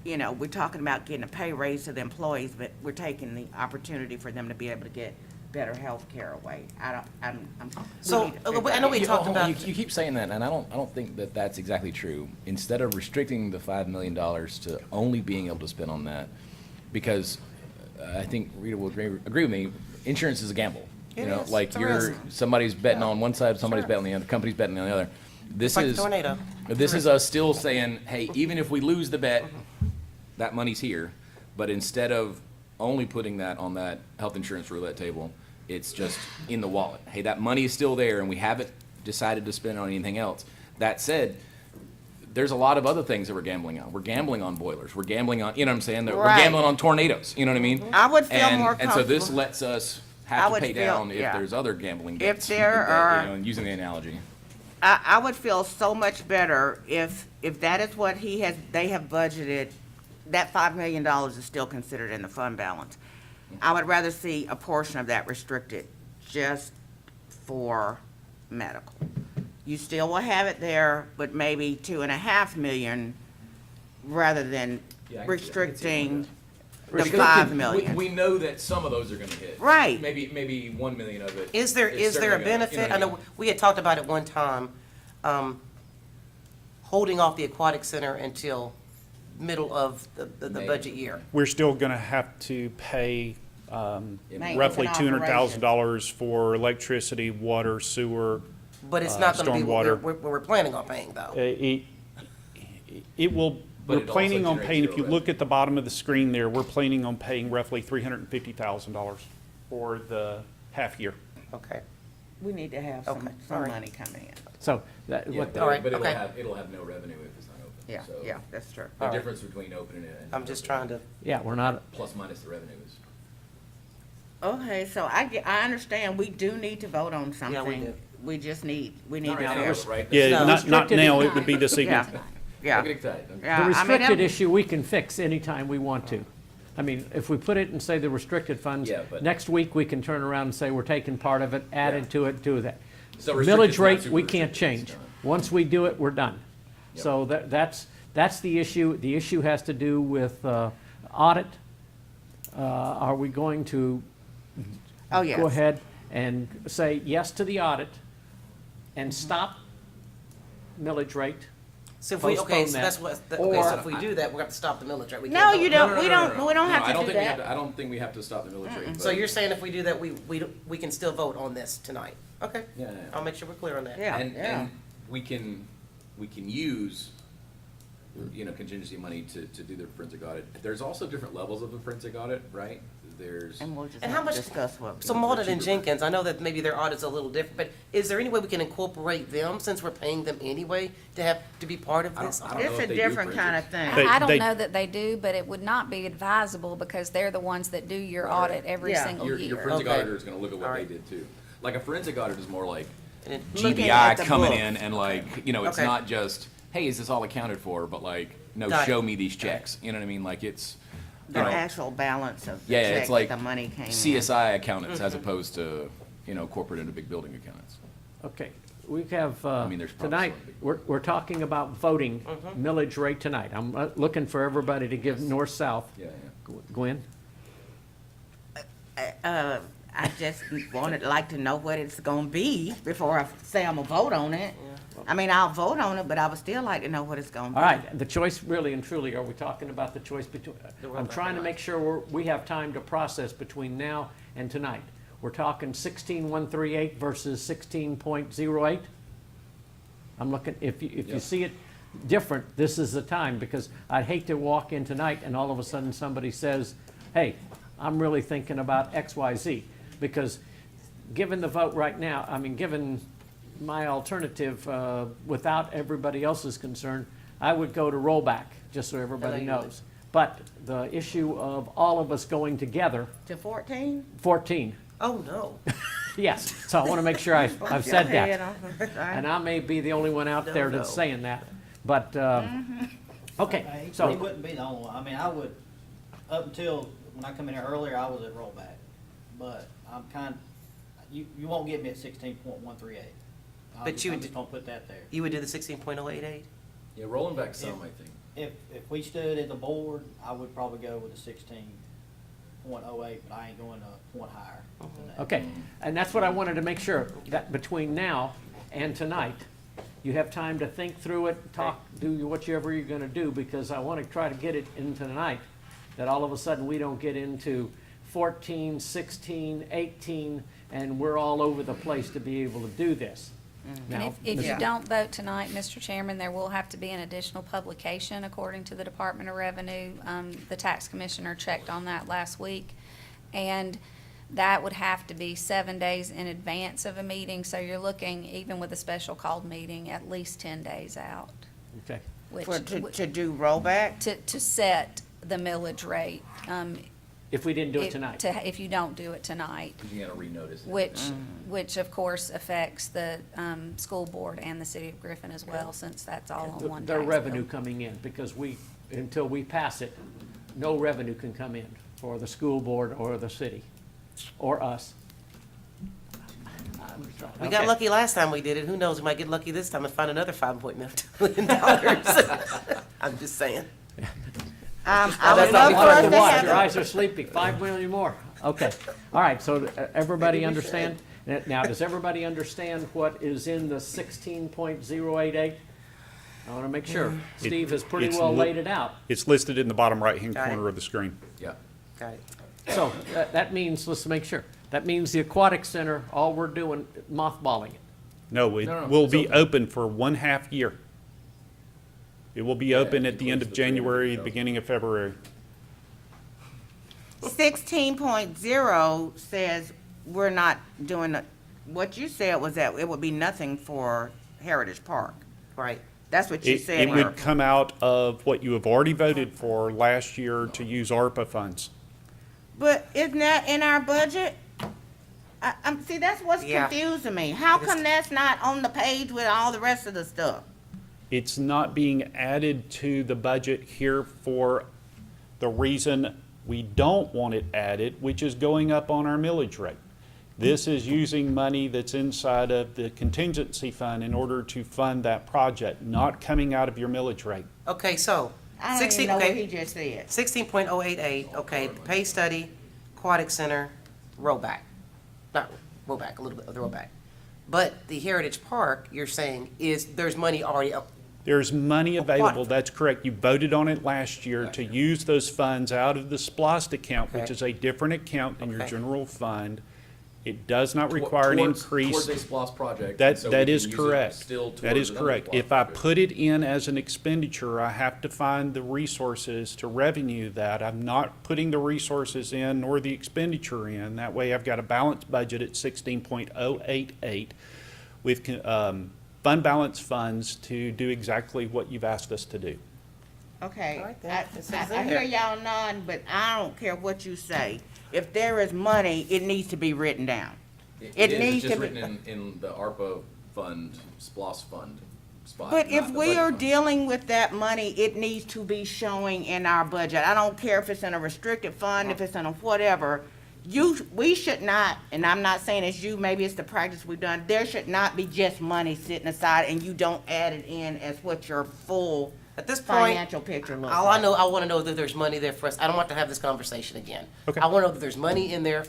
We're talking about getting a pay raise to the employees, but we're taking the opportunity for them to be able to get better health care away. So, I know we talked You about. you keep saying that, and I don't think that that's exactly true. Instead of restricting the $5 million to only being able to spend on that, because I think Rita will agree with me, insurance is a gamble. It is. Like It's a risk. somebody's betting on one side, somebody's betting on the other, company's betting on the other. This Like a is tornado. This is us still saying, hey, even if we lose the bet, that money's here. But instead of only putting that on that health insurance roulette table, it's just in the wallet. Hey, that money is still there, and we haven't decided to spend it on anything else. That said, there's a lot of other things that we're gambling on. We're gambling on boilers. We're gambling on, you know what I'm saying? We're Right. gambling on tornadoes. You know what I mean? I would feel more And so this comfortable. lets us I have to would pay feel- down if yeah. there's other gambling If debts. there are- And using the analogy. I would feel so much better if that is what they have budgeted, that $5 million is still considered in the fund balance. I would rather see a portion of that restricted just for medical. You still will have it there, but maybe 2.5 million rather than Yeah, I can see restricting the Because 5 million. We know that some of those are gonna hit. Right. Maybe 1 million of it. Is there a certainly gonna- benefit? you I know, know we had talked about it one time, holding off the aquatic center until middle of the May. budget year. We're still going to have to pay Maintenance roughly and $200,000 for electricity, water, sewer. But it's not gonna be what Stormwater. we're planning on paying though. It will But we're it also planning on generates paying, if zero you look revenue. at the bottom of the screen there, we're planning on paying roughly $350,000 for the half year. Okay, We need to have Okay, some all right. money come in. So that, Yeah, what, but, All right, but okay. it'll have no revenue if it's not open. Yeah, So yeah, that's true. The All right. difference between opening it and. I'm just trying to, yeah, we're not, Plus minus the revenue is. Okay, so I understand we do need to vote on something. Yeah, we do. We just need to. Not right now, right? Yeah, No. not Restricted now, is it would be this evening. Yeah, yeah. Don't get excited. Don't get Yeah, the I mean, restricted that- issue, we can fix anytime we want to. I mean, if we put it and say the restricted funds, Yeah, but- next week we can turn around and say we're taking part of it, add Yeah. into it, do that. So restricted's Millage not rate, super we can't restricted, it's change. done. Once we do it, we're done. Yep. So that's the issue. The issue has to do with audit. Are we going to Oh, yes. go ahead and say yes to the audit and stop millage rate? so if we, okay, Postpone so that. that's what, okay, so Or- if we do that, we're gonna have to stop the millage rate. We No, can't you vote. don't, we don't No, have I to don't do think we have that. to, I don't think we have to stop the millage rate. So but- you're saying if we do that, we can still vote on this tonight? Okay. Yeah, yeah. I'll make sure we're clear on that. Yeah, And, yeah. and we can use, contingency money to do the forensic audit. There's also different levels of the forensic audit, right? There's, And we'll just And how have to much- discuss what. So Malden and Jenkins, I know that maybe their audit's a little different, but is there any way we can incorporate them, since we're paying them anyway, to be part of I don't- this? I don't know It's if a they do different kind of forensics. thing. They- I don't they- know that they do, but it would not be advisable because they're the ones that do your audit every Yeah. single your year. forensic Okay. auditor is gonna look at what they Alright. did too. Like a forensic audit is more like And it- Looking GBI at the coming book. in and like, it's Okay. not just, hey, is this all accounted for? But like, no, Got it. show me these checks. You know what I mean? Like it's, The actual balance of the yeah, check it's that like the money came in. CSI accountants as opposed to, corporate and big building accountants. Okay, we have, mean, there's probably tonight, some big- we're talking about voting Mm-hmm. millage rate tonight. I'm looking for everybody to give north-south. Yeah, yeah. Gwen? I just like to know what it's gonna be before I say I'm gonna vote on it. I mean, I'll vote on it, but I would still like to know what it's gonna be. All right, the choice really and truly, are we talking about the choice between, The I'm rollback trying to amount. make sure we have time to process between now and tonight. We're talking 16,138 versus 16.08? I'm looking, if you Yep. see it different, this is the time, because I'd hate to walk in tonight and all of a sudden somebody says, hey, I'm really thinking about X, Y, Z. Because given the vote right now, I mean, given my alternative, without everybody else's concern, I would go to rollback, just so everybody Illegally. knows. But the issue of all of us going together, To 14? 14, Oh, no. yes. So I want to make sure I've said Go ahead, that. all right. And I may be the only one out there No. that's saying that. But, okay, He so, wouldn't be the only one. I mean, I would, up until when I come in here earlier, I was at rollback. But I'm you won't get me at 16.138. But you I'm would just gonna put that there. You would do the 16.088? Yeah, rolling back some, I think. If we stood at the board, I would probably go with a 16.08, but I ain't going a point higher than that. okay. And that's what I wanted to make sure, that between now and tonight, you have time to think through it, talk, do whatever you're gonna do, because I want to try to get it into tonight, that all of a sudden we don't get into 14, 16, 18, and we're all over the place to be able to do this. And Now, if Ms. you don't vote tonight, Mr. Chairman, there will have to be an additional publication according to the Department of Revenue. The tax commissioner checked on that last week. And that would have to be 7 days in advance of a meeting. So you're looking, even with a special called meeting, at least 10 days out. Okay, Which, To do rollback? to set the millage rate. if we didn't do it tonight. If you don't do it tonight. Because you gotta renotice it. Which of course affects the school board and the city of Griffin as well, since that's all on one tax Their bill. revenue coming in, because until we pass it, no revenue can come in for the school board or the city, or us. We got Okay. lucky last time we did it. Who knows, we might get lucky this time and find another $5.9 million. I'm just saying. I would That's not love me for trying us to to Watch, have your eyes are sleepy, 5 million more. Okay, all right, so everybody understand? Now, does everybody understand what is in the 16.088? I want to make sure. Steve has pretty it's well li- laid it out. It's listed in the bottom right-hand Got it. corner of the screen. Yeah. Got it. So that means, let's make sure, that means the aquatic center, all we're doing, mothballing it. No, it No, will it's be open. open for 1/2 year. It will be open at the end of January, beginning of February. 16.0 says we're not doing, what you said was that it would be nothing for Heritage Park. Right. That's what you It said. would come out of what you have already voted for last year to use ARPA funds. But isn't that in our budget? See, that's what's Yeah. confusing me. How It is- come that's not on the page with all the rest of the stuff? It's not being added to the budget here for the reason we don't want it added, which is going up on our millage rate. This is using money that's inside of the contingency fund in order to fund that project, not coming out of your millage rate. Okay, so, I don't 16, even know what he okay, just said. 16.088, okay, pay study, aquatic center, rollback. Not rollback, a little bit of the rollback. But the Heritage Park, you're saying, there's money already up. There's money available, quantified. that's correct. You voted on it last year to use those funds out of the SPOSS account, which Okay. is a different account than your Okay. general fund. It does not require an increase. Towards a SPOS project. That, so we that can is use it correct. Still That is towards another correct. SPOS If I project. put it in as an expenditure, I have to find the resources to revenue that. I'm not putting the resources in nor the expenditure in. That way I've got a balanced budget at 16.088 with fund balance funds to do exactly what you've asked us to do. Okay, All right, then. I It says I in hear there. y'all nodding, but I don't care what you say. If there is money, it needs to be written down. It It is, needs it's just to be- written in the ARPA fund, SPOS fund spot. But if not the we budget are fund. dealing with that money, it needs to be showing in our budget. I don't care if it's in a restricted fund, if it's in a whatever. We should not, and I'm not saying it's you, maybe it's the practice we've done, there should not be just money sitting aside and you don't add it in as what your full At this point, financial picture looks all I like. know, I want to know that there's money there for us. I don't want to have this conversation again. Okay. I want to know that there's money in there.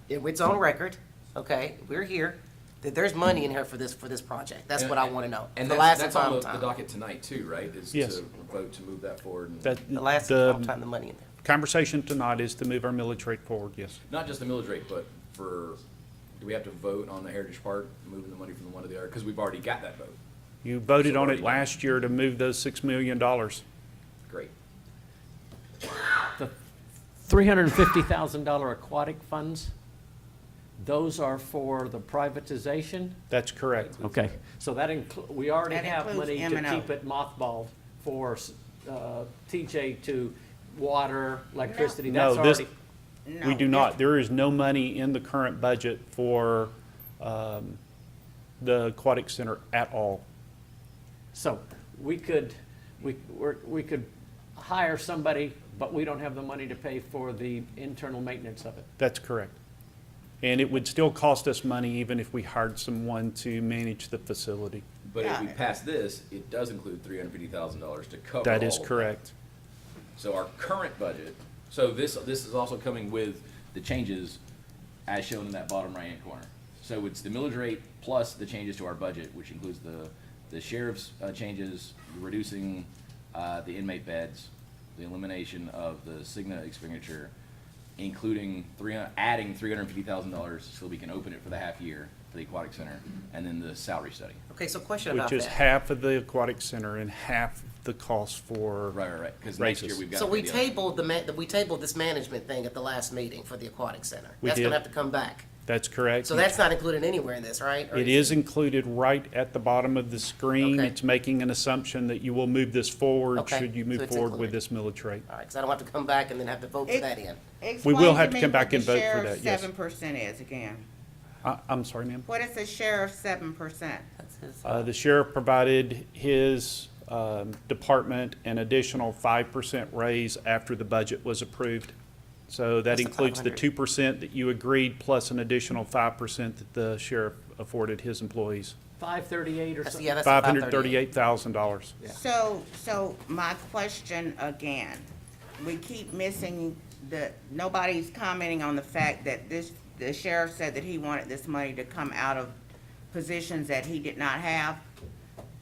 It's on record, okay? We're here, that there's money in here for this project. That's And- what I want to know. And The that's, last that's time. on the docket tonight too, right? Is Yes. to vote to move that forward. And That, The last the time, the money in there. conversation tonight is to move our millage rate forward, yes. Not just the millage rate, but do we have to vote on the Heritage Park, moving the money from the one to the other? Because we've already got that vote. You voted So on already it done. last year to move those $6 million. Great. The $350,000 aquatic funds, those are for the privatization? That's correct. Okay, so we already That have includes money to M&O. keep it mothballed for TJ to water, electricity, No, that's this- already, No, We do not. There is no money in the current budget for the aquatic center at all. so we could hire somebody, but we don't have the money to pay for the internal maintenance of it. That's correct. And it would still cost us money even if we hired someone to manage the facility. But if we Got it. pass this, it does include $350,000 to cover That is all of correct. So our current budget, so this is also coming with the changes as shown in that bottom right-hand corner. So it's the millage rate plus the changes to our budget, which includes the sheriff's changes, reducing the inmate beds, the elimination of the Cigna expenditure, including adding $350,000 so we can open it for the half year for the aquatic center, and then the salary study. Okay, so question about Which is that. half of the aquatic center and half the cost for. Right. Because next year Raises. we've got. So to we pay the other. tabled we tabled this management thing at the last meeting for the aquatic center. We That's gonna did. have to come back. That's correct. So that's not included anywhere in this, right? Or It is included right at the bottom of the screen. Okay. It's making an assumption that you will move this forward Okay, should you so move it's forward with included. this millage rate. All right, because I don't have to come back and then have to vote for It- that in. We will have to Explain come back me and vote for what the that, yes. sheriff's 7% is again. I'm sorry, ma'am? What is the sheriff's 7%? That's his- The sheriff provided his department an additional 5% raise after the budget was approved. So that That's the includes the 500. 2% that you agreed, plus an additional 5% that the sheriff afforded his employees. 538 or That's, something? yeah, that's the 538. $538,000. So my question again, we keep missing nobody's commenting on the fact that the sheriff said that he wanted this money to come out of positions that he did not have.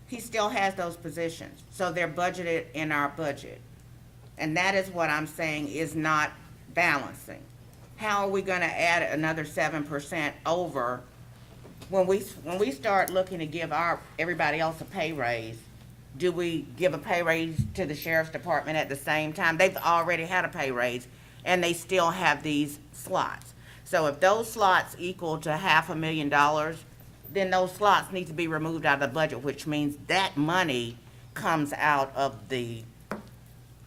He still has those positions, so they're budgeted in our budget. And that is what I'm saying is not balancing. How are we gonna add another 7% over when we start looking to give everybody else a pay raise? do we give a pay raise to the sheriff's department at the same time? They've already had a pay raise, and they still have these slots. So if those slots equal to $500,000, then those slots need to be removed out of the budget, which means that money comes out of the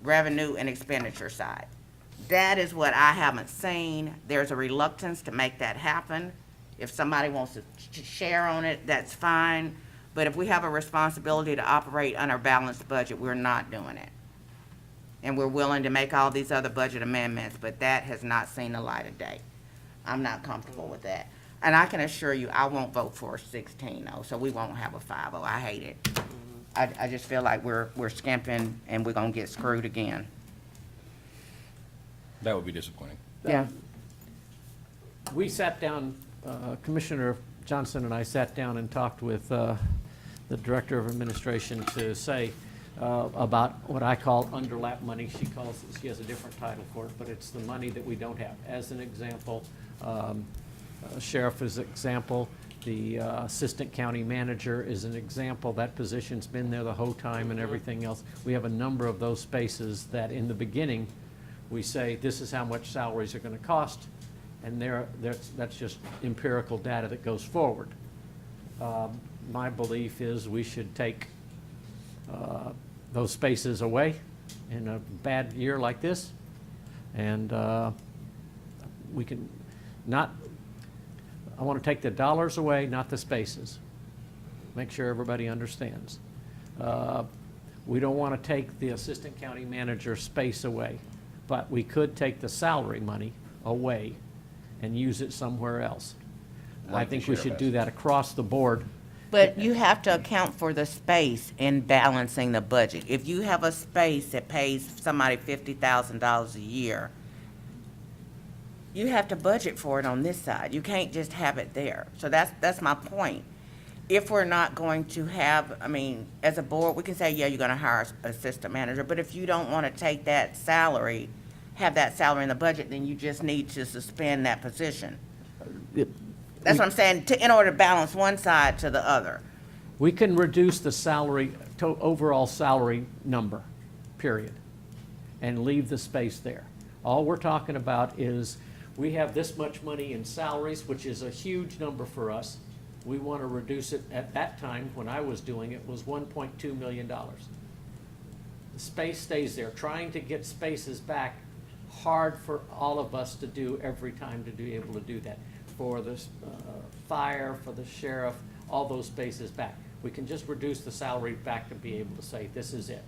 revenue and expenditure side. That is what I haven't seen. There's a reluctance to make that happen. If somebody wants to share on it, that's fine. But if we have a responsibility to operate on our balanced budget, we're not doing it. And we're willing to make all these other budget amendments, but that has not seen the light of day. I'm not comfortable with that. And I can assure you, I won't vote for a 16 though, so we won't have a 5-0. I hate it. I just feel like we're skimping and we're gonna get screwed again. That would be disappointing. Yeah. We sat down, Commissioner Johnson and I sat down and talked with the Director of Administration to say about what I call underlap money. She has a different title for it, but it's the money that we don't have. As an example, Sheriff is an example, the Assistant County Manager is an example. That position's been there the whole time and everything else. We have a number of those spaces that in the beginning, we say, this is how much salaries are gonna cost, and that's just empirical data that goes forward. My belief is we should take those spaces away in a bad year like this, and we can not, I want to take the dollars away, not the spaces. Make sure everybody understands. We don't want to take the Assistant County Manager space away, but we could take the salary money away and use it somewhere else. I Like the think we sheriff should has. do that across the board. But you have to account for the space in balancing the budget. If you have a space that pays somebody $50,000 a year, you have to budget for it on this side. You can't just have it there. So that's my point. If we're not going to have, I mean, as a board, we can say, yeah, you're gonna hire an assistant manager, but if you don't wanna take that salary, have that salary in the budget, then you just need to suspend that position. That's what I'm saying, in order to balance one side to the other. We can reduce the salary, overall salary number, period, and leave the space there. All we're talking about is, we have this much money in salaries, which is a huge number for us. We want to reduce it, at that time, when I was doing it, was $1.2 million. The space stays there. Trying to get spaces back, hard for all of us to do every time to be able to do that. For the fire, for the sheriff, all those spaces back. We can just reduce the salary back to be able to say, this is it.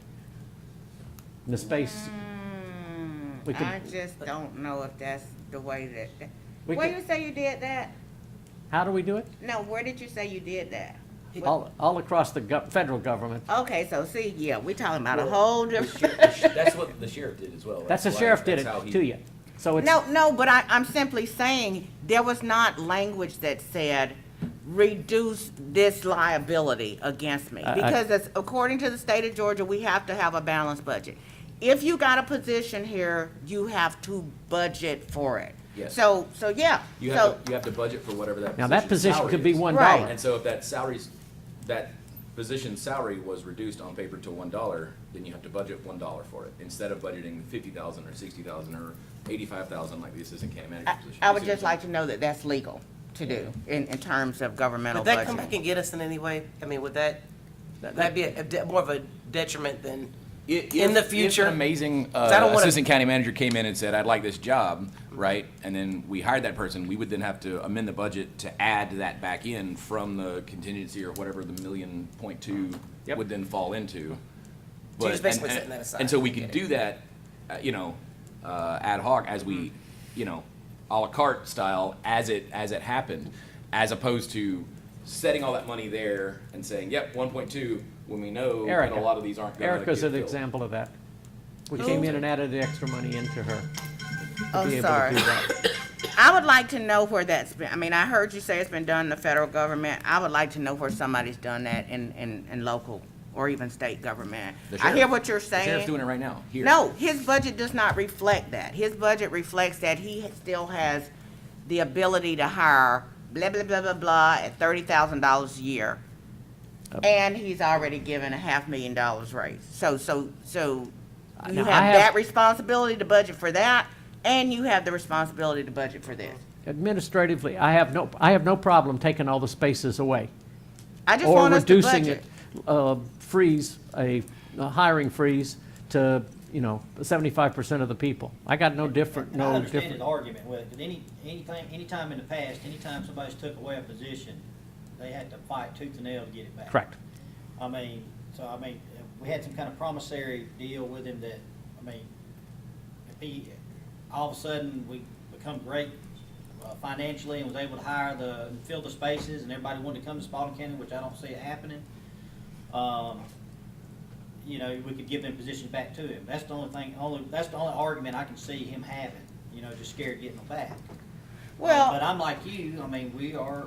And the space, we could- I just don't know if that's the way that, We where could- you say you did that? how do we do it? No, where did you say you did that? All across the federal government. Okay, so see, yeah, we talking about a whole different. That's what the sheriff did as well. That's the sheriff did it to you. So it's. No, but I'm simply saying, there was not language that said, reduce this liability against me. Because according to the state of Georgia, we have to have a balanced budget. If you got a position here, you have to budget for it. Yes. So, yeah. You So- have to budget for whatever that Now, that position salary could be is. $1. Right. And so if that position's salary was reduced on paper to $1, then you have to budget $1 for it, instead of budgeting 50,000 or 60,000 or 85,000 like the assistant county manager position. I would just like to know that that's legal to do in terms of governmental Would that come back budgeting. and get us in any way? I mean, would that'd be more of a detriment than in the future? If an amazing I don't wanna- assistant county manager came in and said, I'd like this job, right? And then we hired that person, we would then have to amend the budget to add that back in from the contingency or whatever the $1.2 million Yep. would then fall into. So you're just basically and- setting that aside. And so we I could get do that, ad hoc as we, à la carte style as it happened, as opposed to setting all that money there and saying, yep, 1.2, when we know that Erica. a lot of these aren't gonna Erica's get an filled. example of that. We came in and added the extra money into her. Oh, be able to sorry. do that. I would like to know where that's been, I mean, I heard you say it's been done in the federal government. I would like to know where somebody's done that in local or even state government. The I hear sheriff. what you're The sheriff's doing saying. it right now, here. No, his budget does not reflect that. His budget reflects that he still has the ability to hire blah, blah, blah, blah, blah at $30,000 a year. And he's already given $500,000 raise. So you Now, have I have- that responsibility to budget for that, and you have the responsibility to budget for this. Administratively, I have no problem taking all the spaces away. I just Or want us to reducing budget. it, freeze, a hiring freeze to, 75% of the people. I got no different, I no understand different. his argument with it, but anytime in the past, anytime somebody's took away a position, they had to fight tooth and nail to get it back. Correct. We had some kind of promissory deal with him that, if he, all of a sudden, we become great financially and was able to fill the spaces and everybody wanted to come to Spalding County, which I don't see it happening, we could give them positions back to him. That's the only argument I can see him having, just scared getting them back. Well- But I'm like you, we are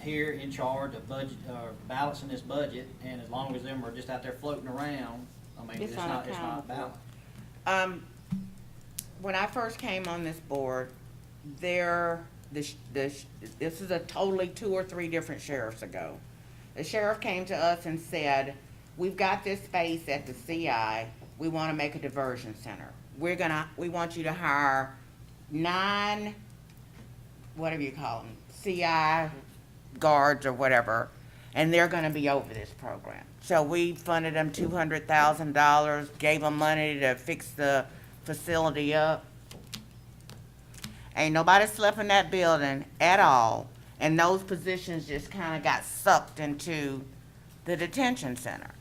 here in charge of budget, balancing this budget, and as long as them are just out there floating around, It's it's not unaccountable. balanced. When I first came on this board, this is a totally 2 or 3 different sheriffs ago. The sheriff came to us and said, we've got this space at the CI, we wanna make a diversion center. We want you to hire 9, whatever you call them, CI guards or whatever, and they're gonna be over this program. So we funded them $200,000, gave them money to fix the facility up. Ain't nobody slept in that building at all, and those positions just kinda got sucked into the detention center.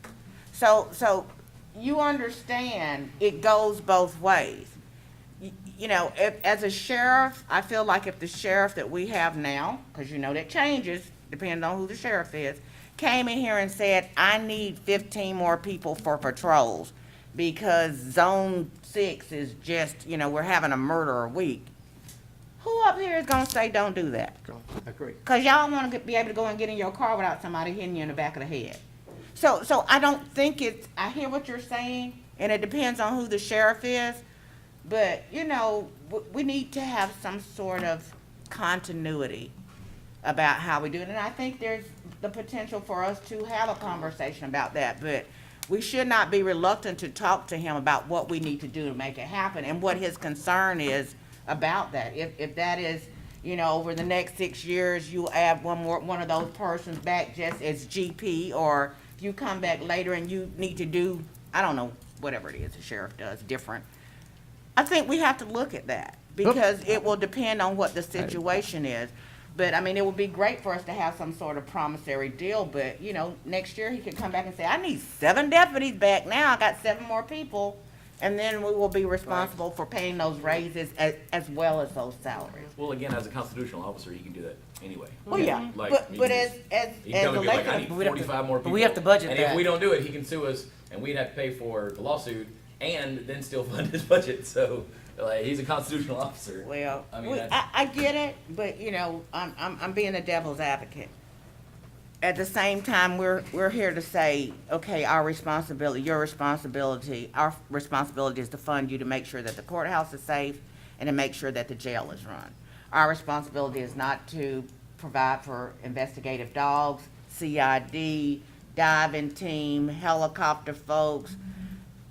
So you understand, it goes both ways. As a sheriff, I feel like if the sheriff that we have now, because that changes depending on who the sheriff is, came in here and said, I need 15 more people for patrols because zone 6 is just, we're having a murder a week. Who up here is gonna say don't do that? Agree. Because y'all want to be able to go and get in your car without somebody hitting you in the back of the head. So I don't think I hear what you're saying, and it depends on who the sheriff is, but, we need to have some sort of continuity about how we do it, and I think there's the potential for us to have a conversation about that, but we should not be reluctant to talk to him about what we need to do to make it happen, and what his concern is about that. If that is, over the next 6 years, you add one of those persons back just as GP, or if you come back later and you need to do, I don't know, whatever it is the sheriff does different. I think we have to look at that, because it will depend on what the situation is. But, it would be great for us to have some sort of promissory deal, but, next year he could come back and say, I need 7 deputies back now, I got 7 more people. And then we will be responsible for paying those raises as well as those salaries. Well, again, as a constitutional officer, he can do that anyway. Well, yeah, Like, but he can as He can come and be like, I elected, need 45 more but people. we have to budget And that. if we don't do it, he can sue us, and we'd have to pay for the lawsuit, and then still fund his budget, so, he's a constitutional officer. well, that's- I get it, but, I'm being the devil's advocate. At the same time, we're here to say, okay, our responsibility, your responsibility, our responsibility is to fund you to make sure that the courthouse is safe and to make sure that the jail is run. Our responsibility is not to provide for investigative dogs, CID, diving team, helicopter folks,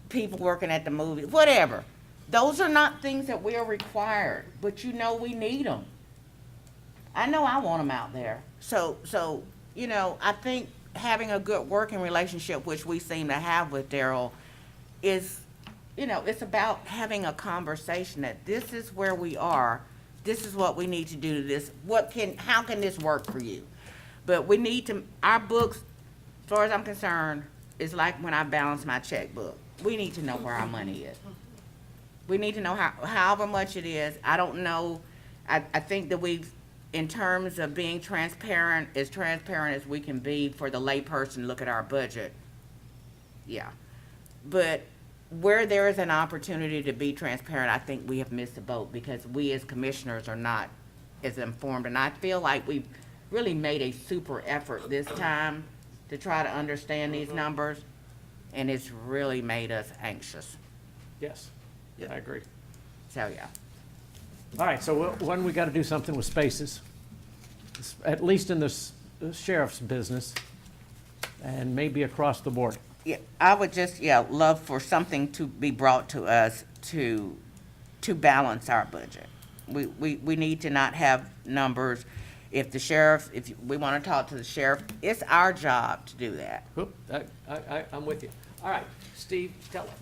people working at the movies, whatever. Those are not things that we are required, but we need them. I know I want them out there. So, I think having a good working relationship, which we seem to have with Daryl, is, it's about having a conversation that this is where we are, this is what we need to do to this, how can this work for you? But we need to, our books, as far as I'm concerned, is like when I balance my checkbook. We need to know where our money is. We need to know however much it is. I don't know, I think that in terms of being transparent as we can be for the layperson to look at our budget, yeah. But where there is an opportunity to be transparent, I think we have missed the boat, because we as commissioners are not as informed. And I feel like we've really made a super effort this time to try to understand these numbers, and it's really made us anxious. Yes, I agree. So, yeah. All right, so one, we got to do something with spaces, at least in the sheriff's business. and maybe across the board. Yeah, I would just, yeah, love for something to be brought to us to balance our budget. We need to not have numbers. If the sheriff, if we want to talk to the sheriff, it's our job to do that. Oop, I'm with you. All right, Steve,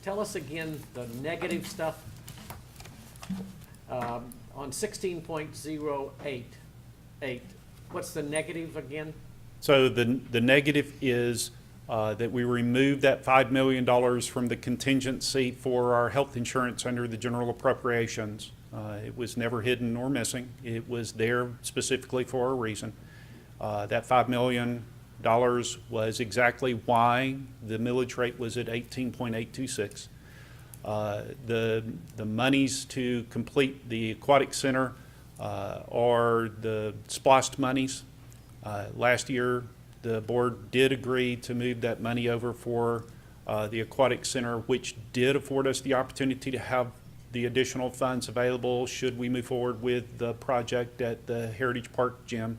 tell us again the negative stuff on 16.088. What's the negative again? So the negative is that we removed that $5 million from the contingency for our health insurance under the general appropriations. It was never hidden nor missing. It was there specifically for a reason. That $5 million was exactly why the millage rate was at 18.826. The monies to complete the aquatic center are the splost monies. Last year, the board did agree to move that money over for the aquatic center, which did afford us the opportunity to have the additional funds available should we move forward with the project at the Heritage Park Gym.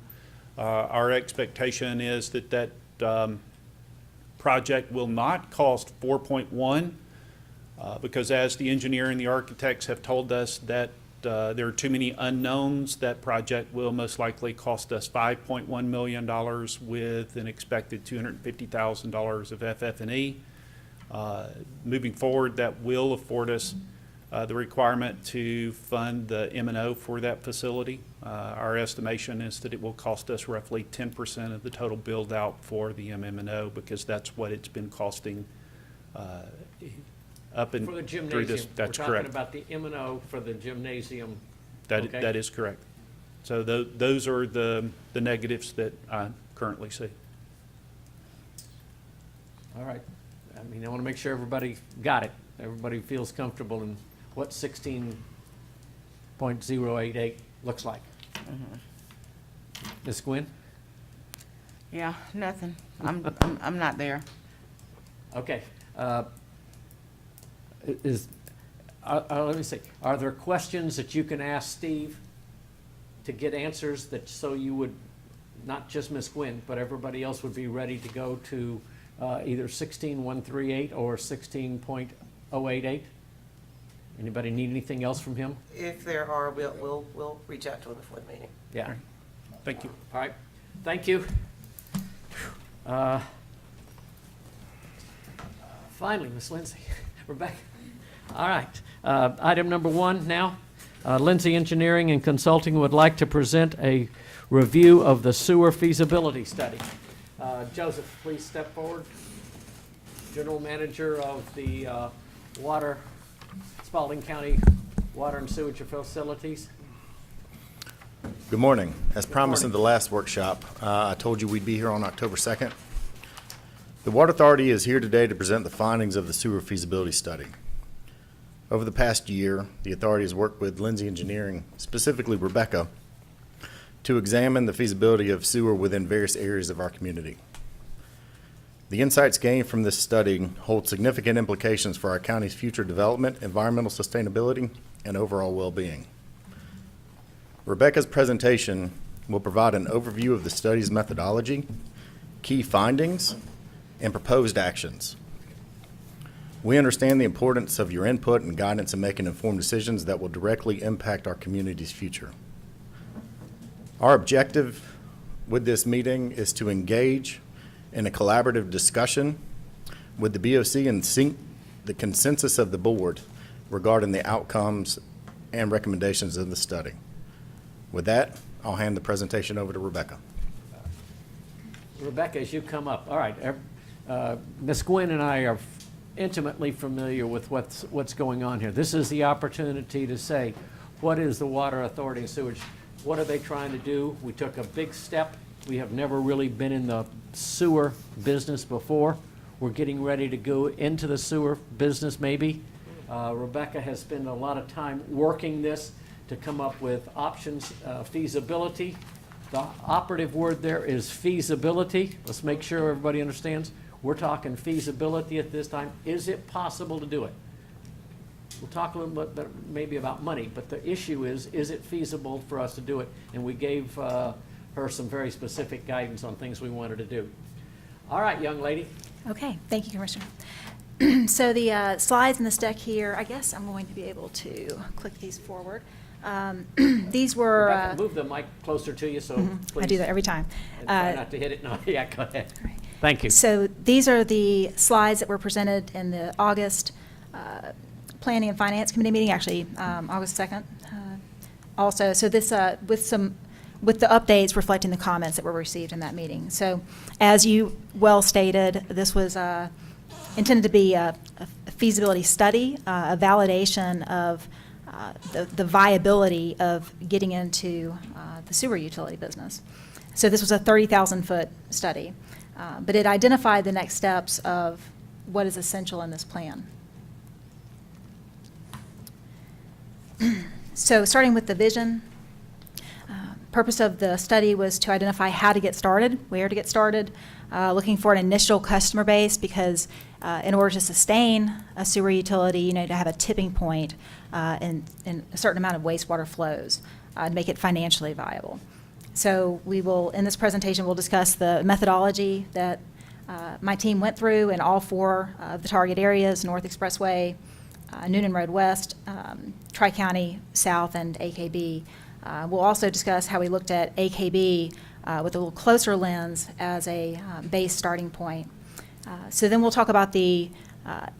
Our expectation is that that project will not cost 4.1 because as the engineer and the architects have told us that there are too many unknowns. That project will most likely cost us $5.1 million with an expected $250,000 of FF&E. Moving forward, that will afford us the requirement to fund the M&O for that facility. Our estimation is that it will cost us roughly 10% of the total build out for the MM&O because that's what it's been costing up and For the through gymnasium. this. That's We're correct. talking about the M&O for the gymnasium. That, Okay. that is correct. So those are the negatives that I currently see. All right. I mean, I want to make sure everybody got it. Everybody feels comfortable in what 16.088 looks like. Ms. Gwynn? Yeah, nothing. I'm not there. Okay. Let me see. Are there questions that you can ask Steve to get answers that, so you would, not just Ms. Gwynn, but everybody else would be ready to go to either 16.138 or 16.088? Anybody need anything else from him? If there are, we'll reach out to him before the meeting. Yeah. Thank you. All right. Thank you. Finally, Ms. Lindsay. Rebecca. All right. Item number 1 now. Lindsay Engineering and Consulting would like to present a review of the sewer feasibility study. Joseph, please step forward. General Manager of the Spalding County Water and Sewage Facilities. Good morning. As promised in morning. the last workshop, I told you we'd be here on October 2nd. The Water Authority is here today to present the findings of the sewer feasibility study. Over the past year, the authority has worked with Lindsay Engineering, specifically Rebecca, to examine the feasibility of sewer within various areas of our community. The insights gained from this study hold significant implications for our county's future development, environmental sustainability, and overall well-being. Rebecca's presentation will provide an overview of the study's methodology, key findings, and proposed actions. We understand the importance of your input and guidance in making informed decisions that will directly impact our community's future. Our objective with this meeting is to engage in a collaborative discussion with the BOC and seek the consensus of the board regarding the outcomes and recommendations of the study. With that, I'll hand the presentation over to Rebecca. Rebecca, as you come up, all right, Ms. Gwynn and I are intimately familiar with what's going on here. This is the opportunity to say, what is the Water Authority and Sewage? What are they trying to do? We took a big step. We have never really been in the sewer business before. We're getting ready to go into the sewer business maybe. Rebecca has spent a lot of time working this to come up with options, feasibility. The operative word there is feasibility. Let's make sure everybody understands. We're talking feasibility at this time. Is it possible to do it? We'll talk a little bit maybe about money, but the issue is it feasible for us to do it? And we gave her some very specific guidance on things we wanted to do. All right, young lady. Okay, thank you, Commissioner. So the slides in this deck here, I guess I'm going to be able to click these forward. These were. Rebecca, move the mic closer to you, so please. I do that every time. And try not to hit it. No, yeah, go ahead. Right. Thank you. So these are the slides that were presented in the August Planning and Finance Committee meeting, actually, August 2nd. Also, so this, with the updates reflecting the comments that were received in that meeting. So as you well stated, this was intended to be a feasibility study, a validation of the viability of getting into the sewer utility business. So this was a 30,000-foot study, but it identified the next steps of what is essential in this plan. So starting with the vision, purpose of the study was to identify how to get started, where to get started, looking for an initial customer base because in order to sustain a sewer utility, you need to have a tipping point in a certain amount of wastewater flows to make it financially viable. So we will, in this presentation, we'll discuss the methodology that my team went through in all 4 of the target areas, North Expressway, Noonan Road West, Tri-County South, and AKB. We'll also discuss how we looked at AKB with a little closer lens as a base starting point. So then we'll talk about the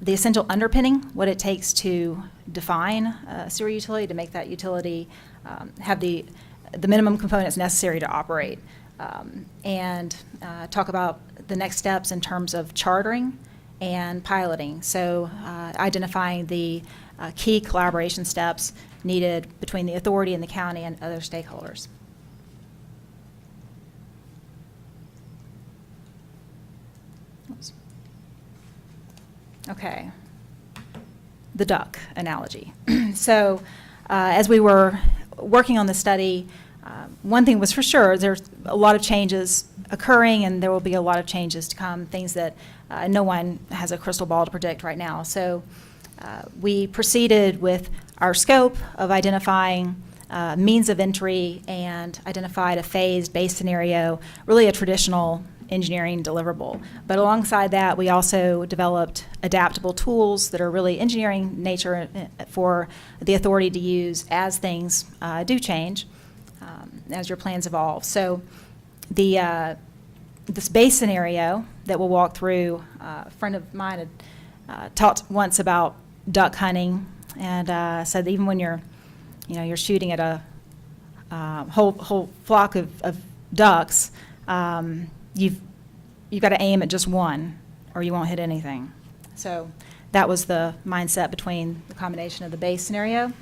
essential underpinning, what it takes to define a sewer utility, to make that utility have the minimum components necessary to operate, and talk about the next steps in terms of chartering and piloting. So identifying the key collaboration steps needed between the authority and the county and other stakeholders. Oops. Okay. The duck analogy. So as we were working on the study, one thing was for sure, there's a lot of changes occurring and there will be a lot of changes to come, things that no one has a crystal ball to predict right now. So we proceeded with our scope of identifying means of entry and identified a phased base scenario, really a traditional engineering deliverable. But alongside that, we also developed adaptable tools that are really engineering nature for the authority to use as things do change, as your plans evolve. So this base scenario that we'll walk through, a friend of mine had talked once about duck hunting and said that even when you're shooting at a whole flock of ducks, you've got to aim at just one or you won't hit anything. So that was the mindset between the combination of the base scenario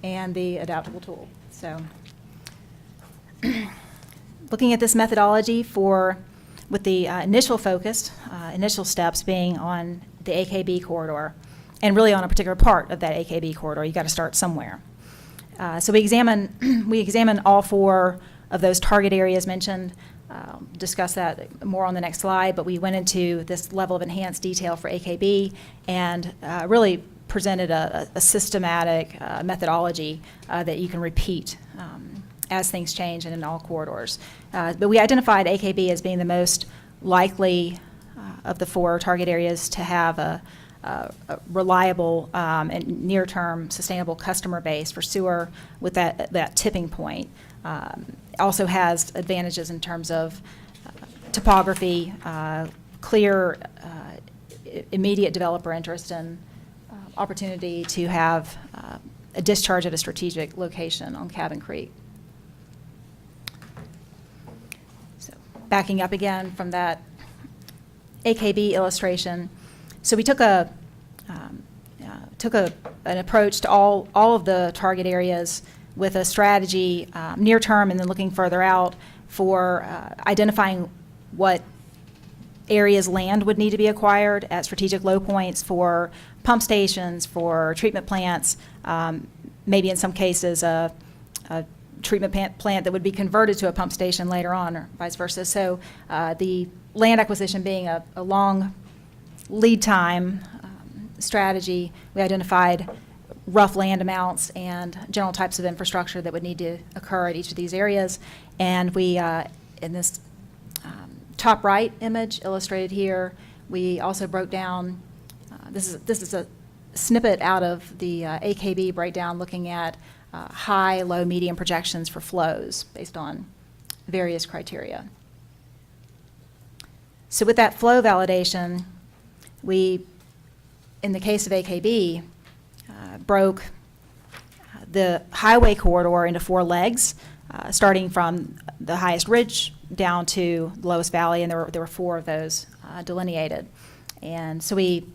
and the adaptable tool. So looking at this methodology with the initial focus, initial steps being on the AKB corridor, and really on a particular part of that AKB corridor. You got to start somewhere. So we examine all 4 of those target areas mentioned. Discuss that more on the next slide, but we went into this level of enhanced detail for AKB and really presented a systematic methodology that you can repeat as things change and in all corridors. But we identified AKB as being the most likely of the 4 target areas to have a reliable and near-term sustainable customer base for sewer with that tipping point. Also has advantages in terms of topography, clear immediate developer interest, and opportunity to have a discharge at a strategic location on Cabin Creek. So backing up again from that AKB illustration, so we took an approach to all of the target areas with a strategy near term and then looking further out for identifying what areas land would need to be acquired at strategic low points for pump stations, for treatment plants, maybe in some cases a treatment plant that would be converted to a pump station later on or vice versa. So the land acquisition being a long lead time strategy, we identified rough land amounts and general types of infrastructure that would need to occur at each of these areas. And we, in this top right image illustrated here, we also broke down, this is a snippet out of the AKB breakdown looking at high, low, medium projections for flows based on various criteria. So with that flow validation, we, in the case of AKB, broke the highway corridor into 4 legs, starting from the highest ridge down to the lowest valley, and there were 4 of those delineated. And so we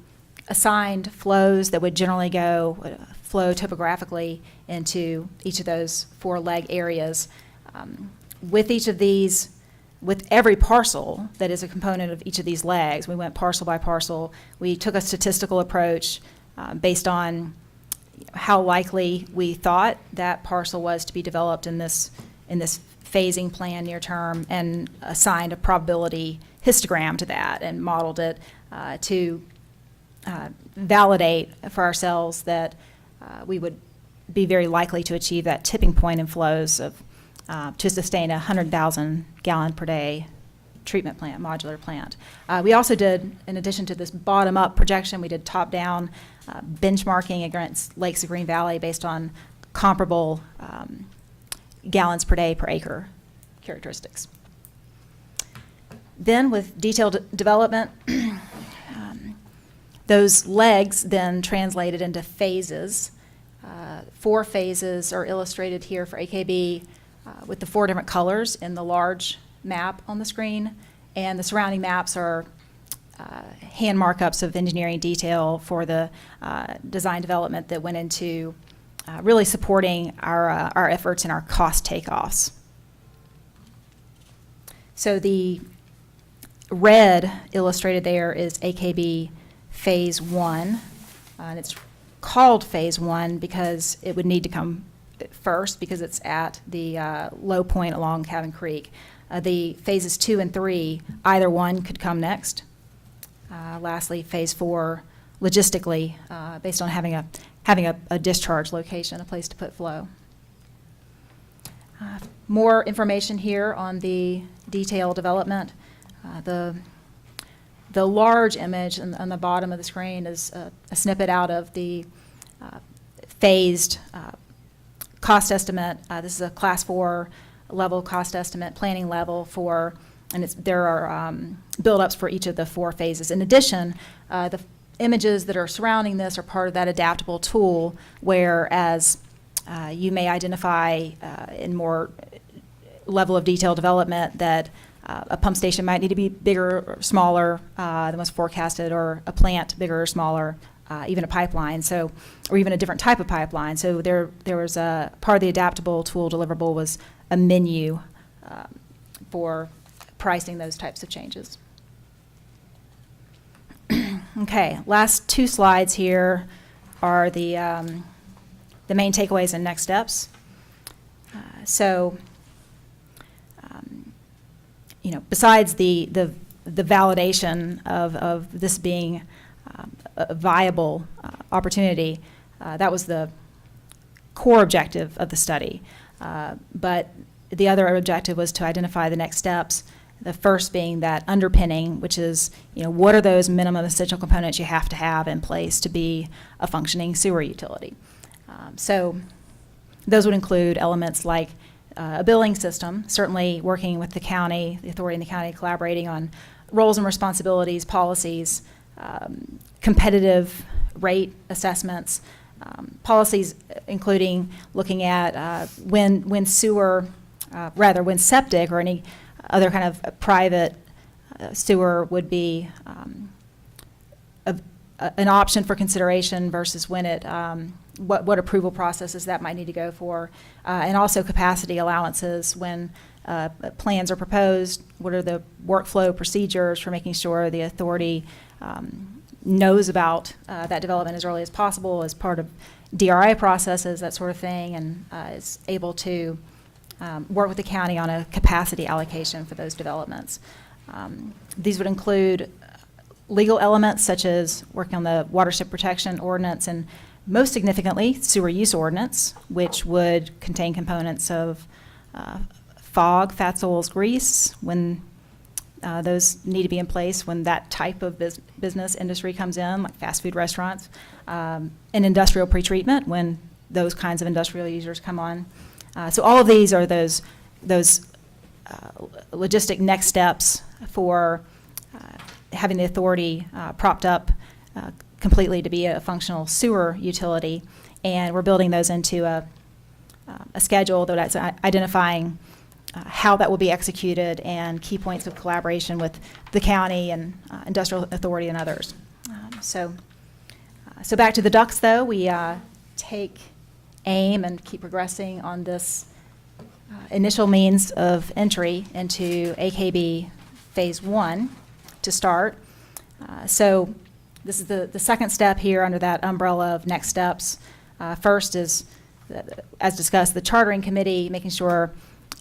assigned flows that would generally flow topographically into each of those 4 leg areas. With each of these, with every parcel that is a component of each of these legs, we went parcel by parcel. We took a statistical approach based on how likely we thought that parcel was to be developed in this phasing plan near term, and assigned a probability histogram to that and modeled it to validate for ourselves that we would be very likely to achieve that tipping point in flows of to sustain a 100,000 gallon per day treatment plant, modular plant. We also did, in addition to this bottom-up projection, we did top-down benchmarking against Lakes of Green Valley based on comparable gallons per day per acre characteristics. Then with detailed development, those legs then translated into phases. 4 phases are illustrated here for AKB with the 4 different colors in the large map on the screen, and the surrounding maps are hand markups of engineering detail for the design development that went into really supporting our efforts and our cost takeoffs. So the red illustrated there is AKB Phase 1, and it's called Phase 1 because it would need to come first because it's at the low point along Cabin Creek. The phases 2 and 3, either one could come next. Lastly, phase 4, logistically, based on having a discharge location, a place to put flow. More information here on the detailed development. The large image on the bottom of the screen is a snippet out of the phased cost estimate. This is a class 4 level cost estimate, planning level for, and there are build-ups for each of the 4 phases. In addition, the images that are surrounding this are part of that adaptable tool, whereas you may identify in more level of detail development that a pump station might need to be bigger or smaller than was forecasted, or a plant bigger or smaller, even a pipeline, or even a different type of pipeline. So there was a part of the adaptable tool deliverable was a menu for pricing those types of changes. Okay, last 2 slides here are the main takeaways and next steps. Besides the validation of this being a viable opportunity, that was the core objective of the study. But the other objective was to identify the next steps. The first being that underpinning, which is, what are those minimum essential components you have to have in place to be a functioning sewer utility? So those would include elements like a billing system, certainly working with the county, the authority in the county, collaborating on roles and responsibilities, policies, competitive rate assessments, policies including looking at when septic or any other kind of private sewer would be an option for consideration versus when it what approval processes that might need to go for, and also capacity allowances when plans are proposed. What are the workflow procedures for making sure the authority knows about that development as early as possible as part of DRI processes, that sort of thing, and is able to work with the county on a capacity allocation for those developments. These would include legal elements such as working on the watershed protection ordinance, and most significantly, sewer use ordinance, which would contain components of fog, fats, oils, grease, when Those need to be in place when that type of business industry comes in, like fast food restaurants, and industrial pretreatment when those kinds of industrial users come on. So all of these are those logistic next steps for having the authority propped up completely to be a functional sewer utility. And we're building those into a schedule that's identifying how that will be executed and key points of collaboration with the county and industrial authority and others. So back to the ducks, though. We take aim and keep progressing on this initial means of entry into AKB Phase 1 to start. So this is the second step here under that umbrella of next steps. First is, as discussed, the chartering committee, making sure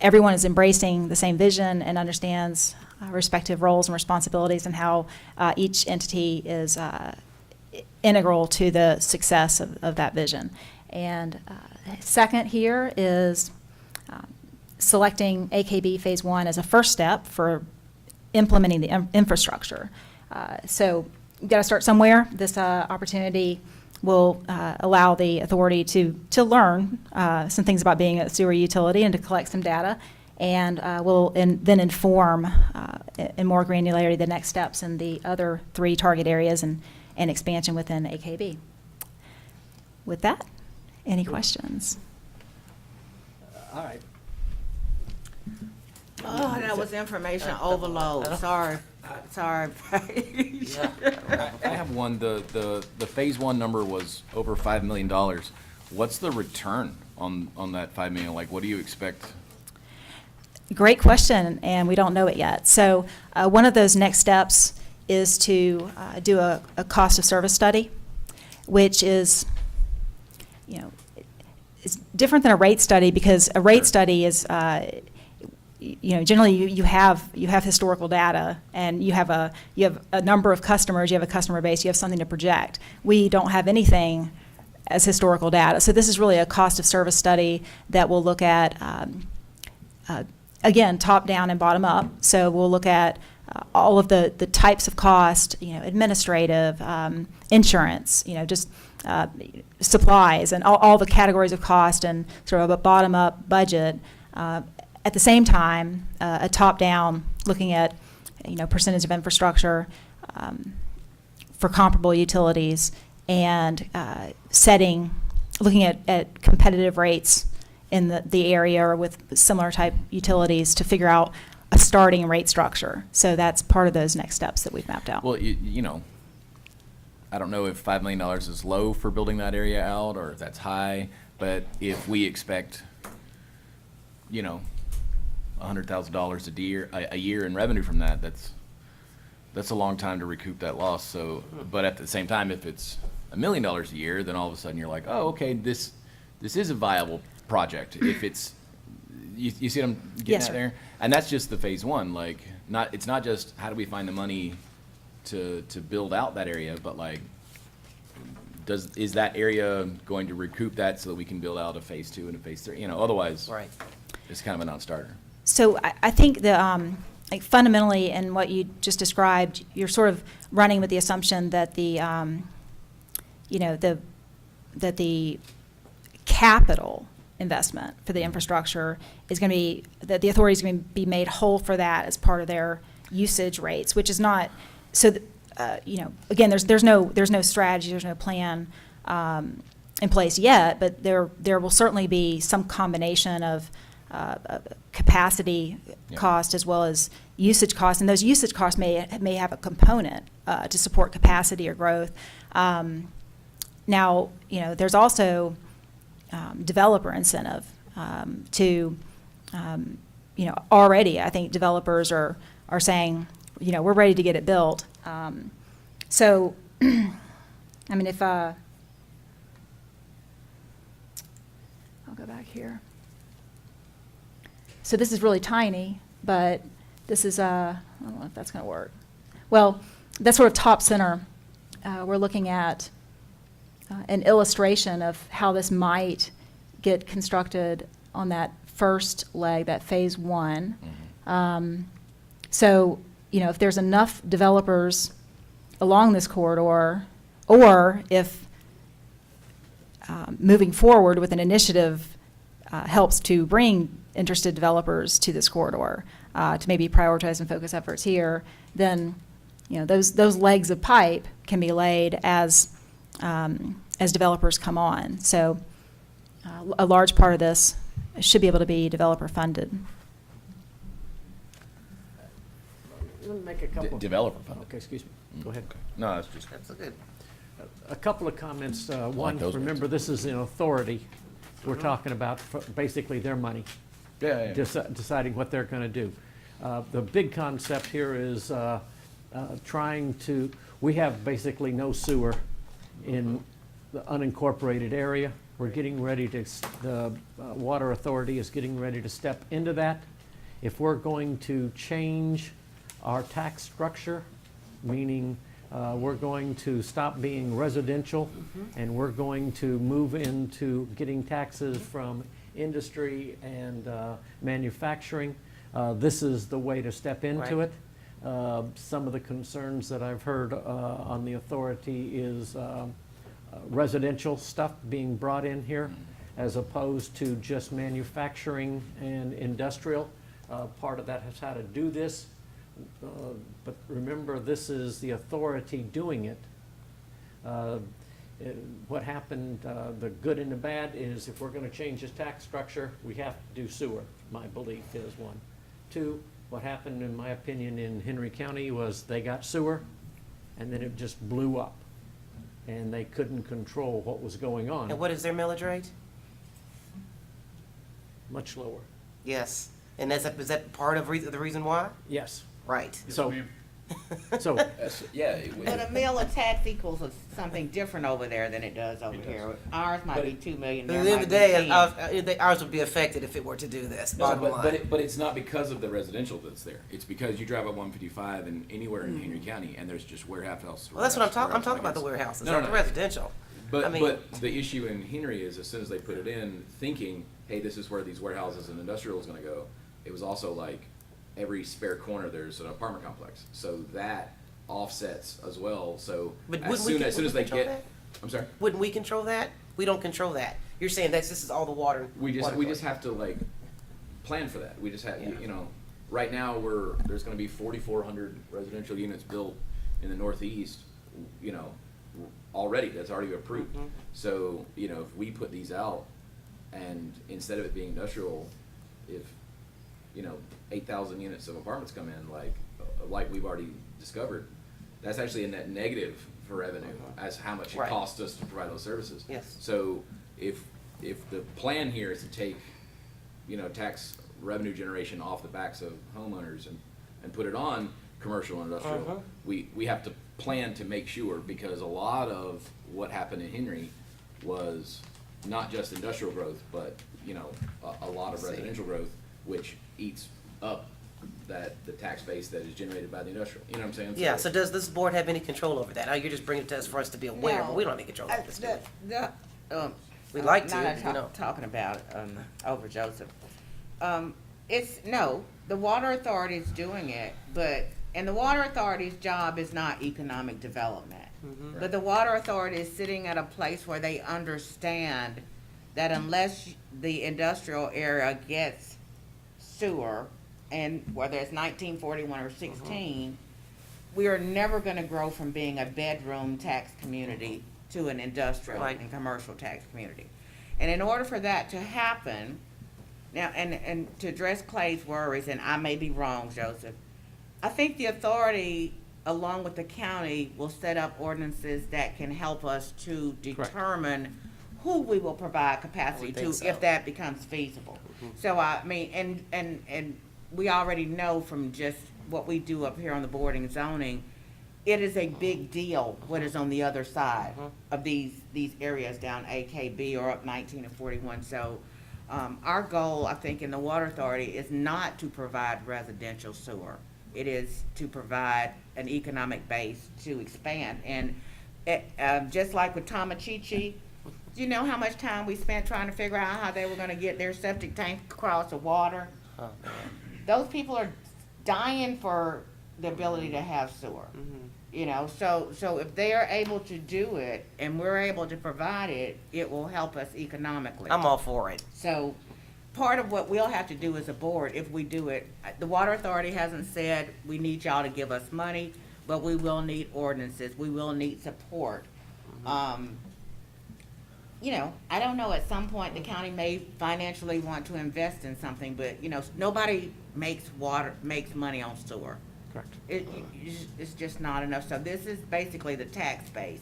everyone is embracing the same vision and understands respective roles and responsibilities and how each entity is integral to the success of that vision. And second here is selecting AKB Phase 1 as a first step for implementing the infrastructure. So you've got to start somewhere. This opportunity will allow the authority to learn some things about being a sewer utility and to collect some data, and will then inform in more granularity the next steps in the other 3 target areas and expansion within AKB. With that, any questions? All right. Oh, that was information overload. Sorry. I have one. The Phase 1 number was over $5 million. What's the return on that $5 million? Like, what do you expect? Great question, and we don't know it yet. So one of those next steps is to do a cost of service study, which is, it's different than a rate study, because a rate study is, generally you have historical data, and you have a number of customers, you have a customer base, you have something to project. We don't have anything as historical data. So this is really a cost of service study that will look at, again, top down and bottom up. So we'll look at all of the types of cost, administrative, insurance, just supplies, and all the categories of cost, and sort of a bottom up budget. At the same time, a top down looking at, percentage of infrastructure for comparable utilities, and looking at competitive rates in the area or with similar type utilities to figure out a starting rate structure. So that's part of those next steps that we've mapped out. Well, I don't know if $5 million is low for building that area out or if that's high, but if we expect, $100,000 a year in revenue from that, that's a long time to recoup that loss. So, but at the same time, if it's $1 million a year, then all of a sudden you're like, oh, okay, this is a viable project. If it's, you see what I'm getting Yes, at sir. there? And that's just the Phase 1. Like, it's not just how do we find the money to build out that area, but like, is that area going to recoup that so that we can build out a Phase 2 and a Phase 3? Otherwise, Right. it's kind of a non-starter. So I think like fundamentally in what you just described, you're sort of running with the assumption that that the capital investment for the infrastructure is going to be, that the authority is going to be made whole for that as part of their usage rates, which is not, so, again, there's no strategy, there's no plan in place yet, but there will certainly be some combination of capacity cost as well as usage costs, and those usage costs may have a component to support capacity or growth. Now, there's also developer incentive to, already I think developers are saying, we're ready to get it built. So, I mean, if I'll go back here. So this is really tiny, but this is, I don't know if that's going to work. Well, that's sort of top center. We're looking at an illustration of how this might get constructed on that first leg, that Phase 1. So, if there's enough developers along this corridor, or if moving forward with an initiative helps to bring interested developers to this corridor, to maybe prioritize and focus efforts here, then, those legs of pipe can be laid as developers come on. So a large part of this should be able to be developer funded. Let me make a couple. Developer funded. Okay, excuse me. Go ahead. No, that's just. That's a good. A couple of comments. One, those ones. remember, this is an authority. We're talking about basically their money, Yeah, deciding what they're going to do. The big concept here is we have basically no sewer in the unincorporated area. We're getting ready the Water Authority is getting ready to step into that. If we're going to change our tax structure, meaning we're going to stop being residential, and we're going to move into getting taxes from industry and manufacturing, this is the way to step into Right. it. Some of the concerns that I've heard on the authority is residential stuff being brought in here as opposed to just manufacturing and industrial. Part of that has had to do this. But remember, this is the authority doing it. What happened, the good and the bad, is if we're going to change this tax structure, we have to do sewer, my belief is one. Two, what happened, in my opinion, in Henry County was they got sewer, and then it just blew up, and they couldn't control what was going on. And what is their millage rate? Much lower. Yes. And is that part of the reason why? Yes. Right. So, so Yeah. But a mill of tax equals something different over there than it does over here. Ours might be 2 million, At there the end of the might be day, 10. ours would be affected if it were to do this, bottom line. But it's not because of the residential that's there. It's because you drive up 155 and anywhere in Henry County, and there's just warehouse. Well, that's what I'm talking, I'm warehouse, talking about the warehouse. warehouses, No, not no, the no. residential. I mean- But the issue in Henry is as soon as they put it in, thinking, hey, this is where these warehouses and industrial is gonna go, it was also like every spare corner, there's an apartment complex. So that offsets as well, so But as wouldn't we soon as they control get, that? I'm sorry? Wouldn't we control that? We don't control that. You're saying this is all the water. We just water authority. have to like plan for that. We just have, Yeah. right now there's gonna be 4,400 residential units built in the Northeast, already, that's already approved. Mhm. So, if we put these out and instead of it being industrial, if, 8,000 units of apartments come in, like we've already discovered, that's actually a net negative for revenue as how much it Right. costs us to provide those services. Yes. So if the plan here is to take, tax revenue generation off the backs of homeowners and put it on commercial and industrial, we have to plan to make sure, because a lot of what happened in Henry was not just industrial growth, but, a lot of residential growth, which eats up the tax base that is generated by the industrial, you know what I'm saying? Yeah, so does this board have any control over that? Now, you're just bringing it to us for us to be aware, but we don't have any control over this, do we? We'd like to, Not you know. talking about, over Joseph. The water authority is doing it, and the water authority's job is not economic development. But the water authority is sitting at a place where they understand that unless the industrial area gets sewer, and whether it's 1941 or 16, we are never gonna grow from being a bedroom tax community to an industrial Right. and commercial tax community. And in order for that to happen, now, and to address Clay's worries, and I may be wrong, Joseph, I think the authority, along with the county, will set up ordinances that can help us to determine who we will provide capacity I would think to so. if that becomes feasible. So and we already know from just what we do up here on the board and zoning, it is a big deal what is on the other side of these areas down AKB or up 19 and 41. So our goal, I think, in the Water Authority is not to provide residential sewer. It is to provide an economic base to expand. And just like with Tomachichi, do you know how much time we spent trying to figure out how they were gonna get their septic tank across the water? Oh, man. Those people are dying for the ability to have sewer. You know, so if they are able to do it and we're able to provide it, it will help us economically. I'm all for it. So, part of what we'll have to do as a board, if we do it, the Water Authority hasn't said, we need y'all to give us money, but we will need ordinances, we will need support. You know, I don't know, at some point, the county may financially want to invest in something, but, you know, nobody makes money on sewer. Correct. It's just not enough, so this is basically the tax base.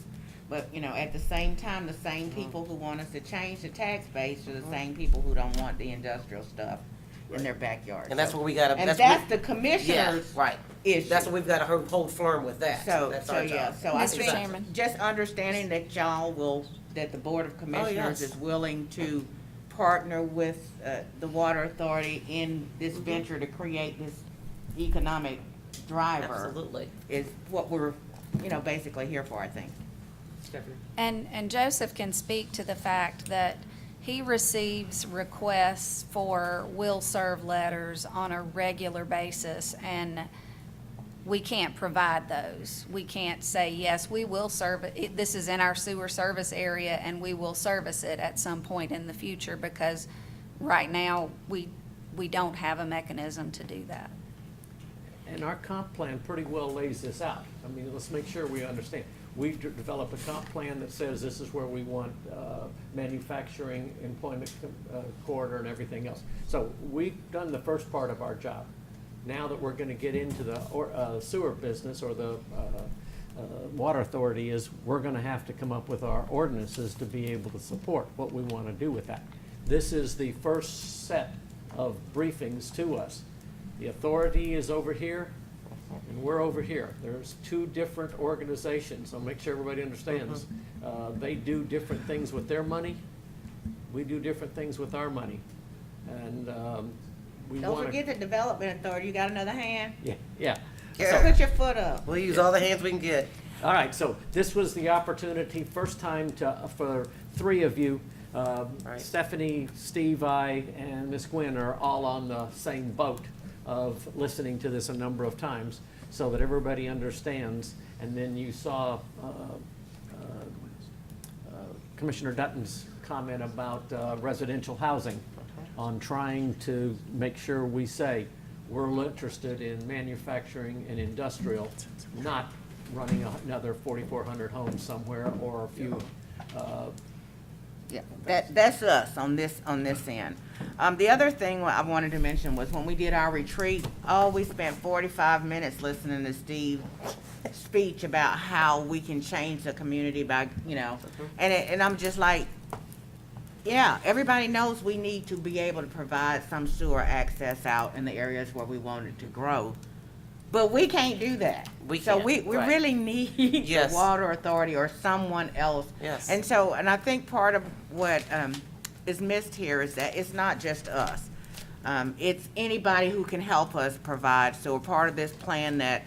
But, you know, at the same time, the same people who want us to change the tax base are the same people who don't want the industrial stuff in their backyard. And that's what we gotta. And what that's the Yeah, commissioner's right. issue. That's what we've gotta hold firm with that. So, That's so our yeah, job. so I Mr. think Chairman. just understanding that that the Board of Commissioners yes. is willing to partner with, the Water Authority in this venture to create this economic driver Absolutely. is what we're, you know, basically here for, I think. Stephanie? And Joseph can speak to the fact that he receives requests for will serve letters on a regular basis, and we can't provide those. We can't say, yes, we will serve it, this is in our sewer service area, and we will service it at some point in the future, because right now, we don't have a mechanism to do that. And our comp plan pretty well lays this out. I mean, let's make sure we understand. We developed a comp plan that says this is where we want manufacturing, employment corridor, and everything else. So we've done the first part of our job. Now that we're gonna get into the sewer business, or the water authority, is we're gonna have to come up with our ordinances to be able to support what we wanna do with that. This is the first set of briefings to us. The authority is over here, and we're over here. There's two different organizations, so make sure everybody understands. They do different things with their money. We do different things with our money. And we Don't wanna. forget the Development Authority, you got another hand? Yeah. So put your foot up. We'll use all the hands we can get. All right, so this was the opportunity, first time for three of you. Right. Stephanie, Steve, I, and Ms. Gwynn are all on the same boat of listening to this a number of times, so that everybody understands. And then you saw Commissioner Dutton's comment about residential housing, on trying to make sure we say we're interested in manufacturing and industrial, not running another 4,400 homes somewhere, or a few. Yeah, that's us on this end. The other thing I wanted to mention was when we did our retreat, we spent 45 minutes listening to Steve's speech about how we can change the community by, you know, and I'm just like, yeah, everybody knows we need to be able to provide some sewer access out in the areas where we want it to grow. But we can't do that. We So can't, we right. really need Yes. the Water Authority or someone else. Yes. And so, and I think part of what is missed here is that it's not just us. It's anybody who can help us provide. So part of this plan that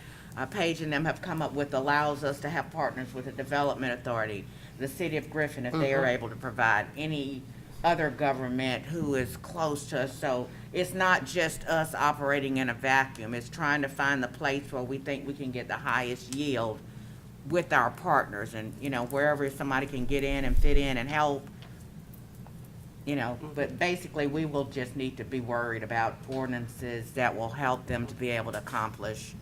Paige and them have come up with allows us to have partners with the Development Authority, the City of Griffin, if they are able to provide, any other government who is close to us. So it's not just us operating in a vacuum. It's trying to find the place where we think we can get the highest yield with our partners. And, you know, wherever somebody can get in and fit in and help, you know, but basically we will just need to be worried about ordinances that will help them to be able to accomplish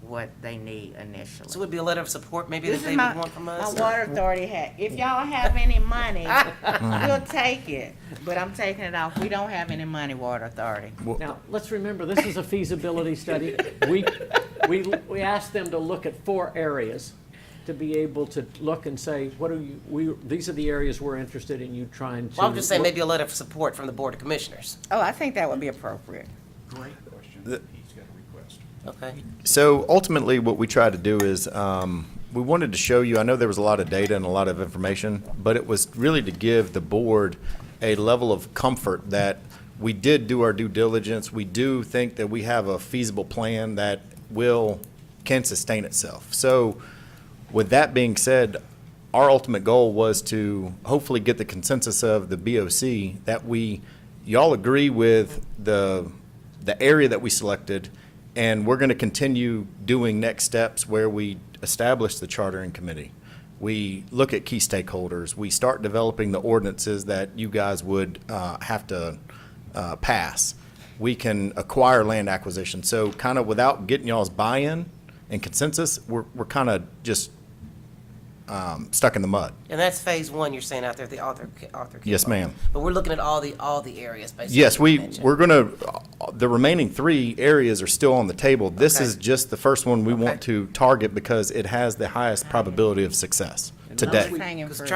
what they need initially. So it would be a letter of support maybe that This they is would want from my us? or- water authority hat. If y'all have any money, we'll take it. But I'm taking it off. We don't have any money, Water Authority. Now, let's remember, this is a feasibility study. We asked them to look at 4 areas, to be able to look and say, these are the areas we're interested in you trying to. Well, I'm just saying maybe a letter of support from the Board of Commissioners. Oh, I think that would be appropriate. Great question. The- He's got a request. Okay. So ultimately, what we tried to do is, we wanted to show you, I know there was a lot of data and a lot of information, but it was really to give the board a level of comfort that we did do our due diligence. We do think that we have a feasible plan that can sustain itself. So with that being said, our ultimate goal was to hopefully get the consensus of the BOC that y'all agree with the area that we selected, And we're going to continue doing next steps where we establish the chartering committee. We look at key stakeholders. We start developing the ordinances that you guys would have to pass. We can acquire land acquisition. So kind of without getting y'all's buy-in and consensus, we're kind of just stuck in the mud. And that's phase one, you're saying out there, the Arthur. Yes, ma'am. But we're looking at all the areas, basically. Yes, you mentioned. we're going to, the remaining 3 areas are still on the table. This Okay. is just the first one we want Okay. to target because it has the highest probability of success today. Hanging Because fruit.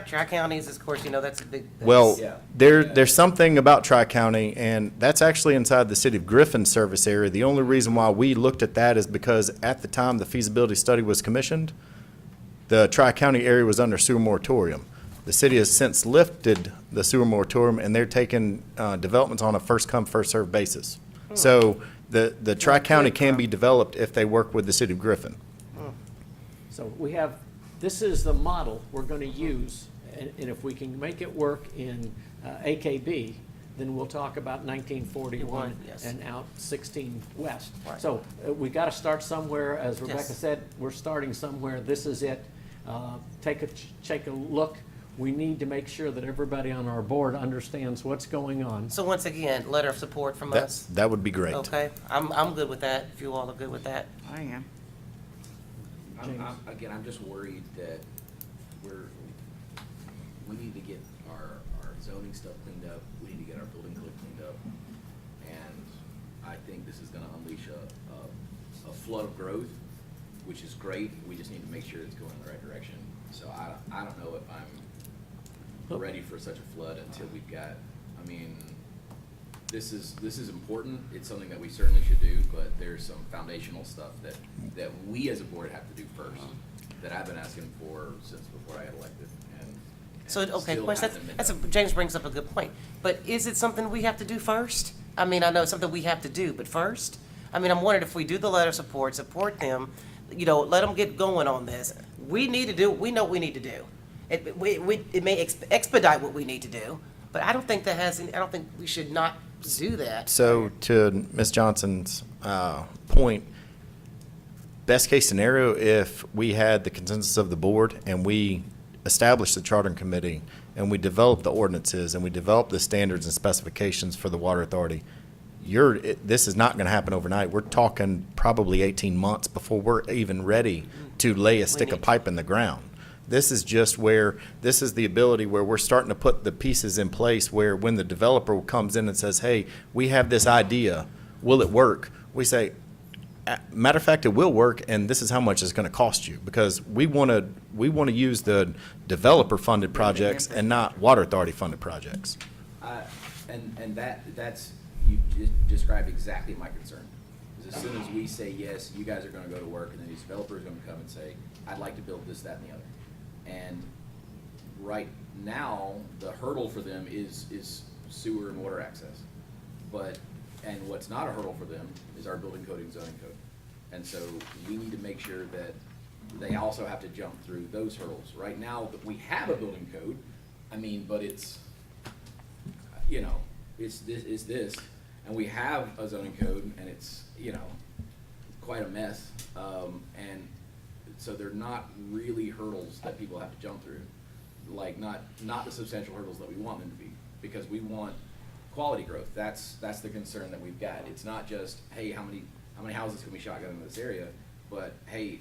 Tri-counties, of course, that's a big. Well, Yeah. there's something about Tri-County, and that's actually inside the city of Griffin service area. The only reason why we looked at that is because at the time the feasibility study was commissioned, the Tri-County area was under sewer moratorium. The city has since lifted the sewer moratorium, and they're taking developments on a first-come, first-served basis. So the Tri-County can be developed if they work with the city of Griffin. So we have, this is the model we're going to use, and if we can make it work in AKB, then we'll talk about 1941 Yes. and out 16 West. Right. So we got to start somewhere, as Rebecca Yes. said, we're starting somewhere, this is it. Take a look. We need to make sure that everybody on our board understands what's going on. So once again, letter of support from us. That would be great. Okay, I'm good with that, if you all are good with that. I am. Again, I'm just worried that we need to get our zoning stuff cleaned up, we need to get our building code cleaned up, and I think this is gonna unleash a flood of growth, which is great, we just need to make sure it's going in the right direction. So I don't know if I'm ready for such a flood until we've got, I mean, this is important, it's something that we certainly should do, but there's some foundational stuff that we as a board have to do first, that I've been asking for since before I got elected, and So, okay, still question, hasn't been that's, done. James brings up a good point, but is it something we have to do first? I mean, I know it's something we have to do, but first? I mean, I'm wondering if we do the letter of support them, let them get going on this. We need to do, we know what we need to do. It may expedite what we need to do, but I don't think I don't think we should not do that. So to Ms. Johnson's point, best case scenario, if we had the consensus of the board and we established the chartering committee and we developed the ordinances and we developed the standards and specifications for the water authority, this is not going to happen overnight. We're talking probably 18 months before we're even ready to lay a stick of pipe in the ground. This is just this is the ability where we're starting to put the pieces in place where when the developer comes in and says, hey, we have this idea, will it work? We say, matter of fact, it will work, and this is how much it's going to cost you, because we want to use the developer-funded projects and not water authority-funded projects. And that's, you described exactly my concern. Is as soon as we say, yes, you guys are gonna go to work, and then these developers are gonna come and say, I'd like to build this, that, and the other. And right now, the hurdle for them is sewer and water access. And what's not a hurdle for them is our building code and zoning code. And so we need to make sure that they also have to jump through those hurdles. Right now, we have a building code, but it's, it's this, and we have a zoning code, and it's, quite a mess. And so they're not really hurdles that people have to jump through, like not the substantial hurdles that we want them to be, because we want quality growth. That's the concern that we've got. It's not just, hey, how many houses can we shotgun in this area, but hey,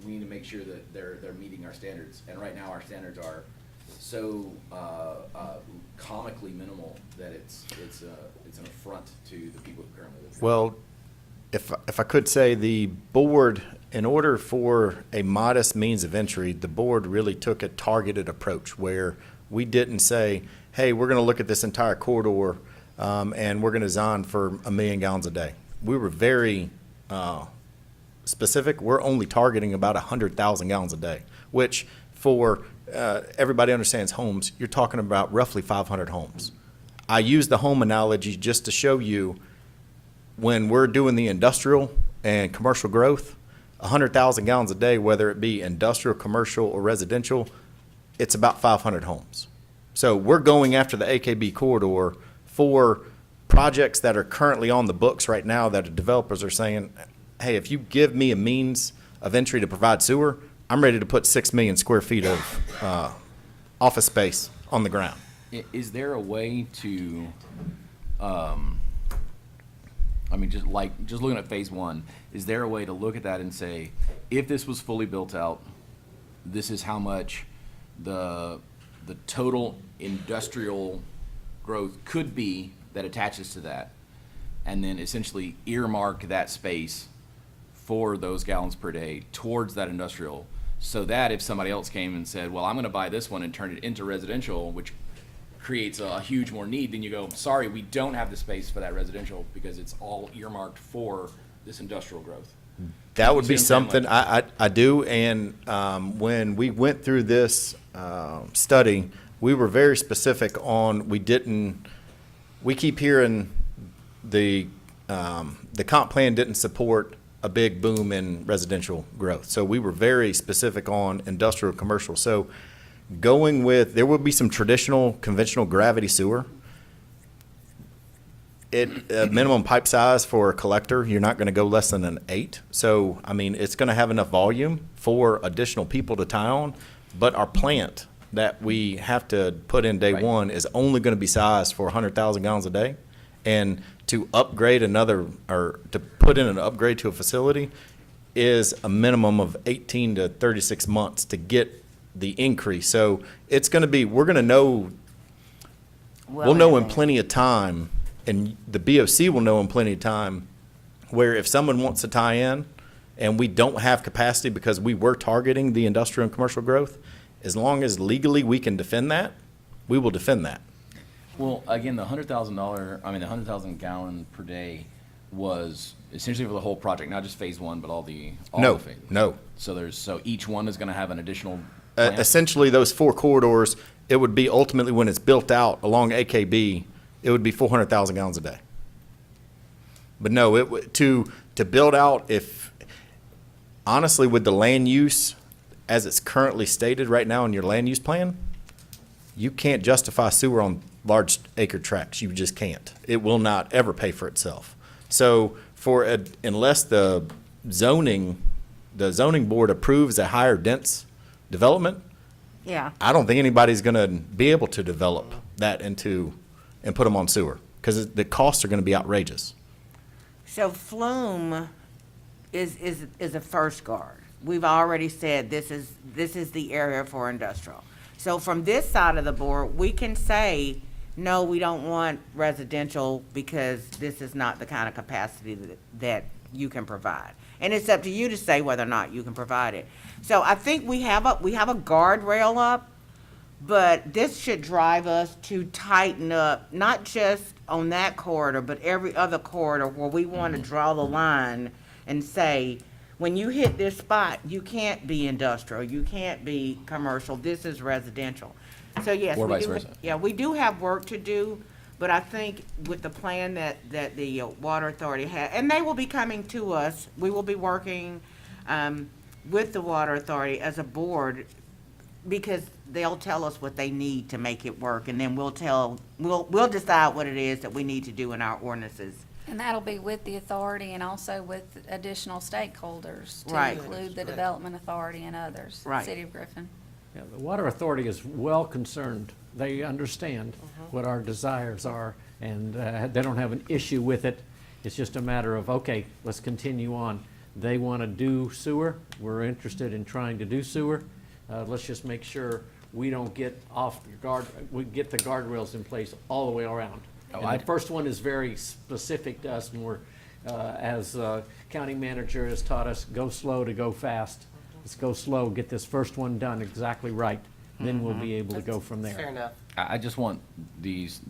we need to make sure that they're meeting our standards. And right now, our standards are so comically minimal that it's an affront to the people who currently live here. Well, if I could say, the board, in order for a modest means of entry, the board really took a targeted approach where we didn't say, hey, we're going to look at this entire corridor and we're going to design for 1 million gallons a day. We were very specific. We're only targeting about 100,000 gallons a day, which for everybody understands homes, you're talking about roughly 500 homes. I use the home analogy just to show you when we're doing the industrial and commercial growth, 100,000 gallons a day, whether it be industrial, commercial, or residential, it's about 500 homes. So we're going after the AKB corridor for projects that are currently on the books right now that the developers are saying, hey, if you give me a means of entry to provide sewer, I'm ready to put 6 million square feet of office space on the ground. Is there a way to, I mean, just looking at phase one, is there a way to look at that and say, if this was fully built out, this is how much the total industrial growth could be that attaches to that, and then essentially earmark that space for those gallons per day towards that industrial, so that if somebody else came and said, well, I'm gonna buy this one and turn it into residential, which creates a huge more need, then you go, sorry, we don't have the space for that residential because it's all earmarked for this industrial growth. That would be See what I'm saying? something I do, and when we went through this study, we were very specific on, we keep hearing the comp plan didn't support a big boom in residential growth. So we were very specific on industrial, commercial. So going with, there will be some traditional, conventional gravity sewer. Minimum pipe size for a collector, you're not gonna go less than an 8. So, I mean, it's gonna have enough volume for additional people to tie on, but our plant that we have to put in day Right. one is only gonna be sized for 100,000 gallons a day. And to upgrade or to put in an upgrade to a facility is a minimum of 18 to 36 months to get the increase. So it's gonna be, we're gonna know, we'll know in plenty of time, and the BOC will know in plenty of time, where if someone wants to tie in and we don't have capacity because we were targeting the industrial and commercial growth, as long as legally we can defend that, we will defend that. Well, again, the $100,000 gallon per day was essentially for the whole project, not just phase one, but all the phases. No. So each one is gonna have an additional plant? Essentially, those 4 corridors, it would be ultimately, when it's built out along AKB, it would be 400,000 gallons a day. But no, to build out, if, honestly, with the land use as it's currently stated right now in your land use plan, you can't justify sewer on large acre tracts. You just can't. It will not ever pay for itself. So unless the zoning board approves a higher dense development, Yeah. I don't think anybody's gonna be able to develop that and put them on sewer, because the costs are gonna be outrageous. So Flume is a first guard. We've already said this is the area for industrial. So from this side of the board, we can say, no, we don't want residential because this is not the kind of capacity that you can provide. And it's up to you to say whether or not you can provide it. So I think we have a guardrail up, but this should drive us to tighten up, not just on that corridor, but every other corridor where we want to draw the line and say, when you hit this spot, you can't be industrial, you can't be commercial, this is residential. So yes, Or we vice do, versa. yeah, we do have work to do, but I think with the plan that the Water Authority has, and they will be coming to us, we will be working with the Water Authority as a board, because they'll tell us what they need to make it work, and then we'll decide what it is that we need to do in our ordinances. And that'll be with the authority and also with additional stakeholders to Right. include the Development Authority and others. Right. City of Griffin. Yeah, the Water Authority is well concerned. They understand what our desires are, and they don't have an issue with it. It's just a matter of, okay, let's continue on. They want to do sewer. We're interested in trying to do sewer. Let's just make sure we don't get off the guard, we get the guardrails in place all the way around. Oh, And the first one is very specific to us, and we're, as county manager has taught us, go slow to go fast. Let's go slow, get this first one done exactly right, then we'll be able to go from Fair there. enough. I just want these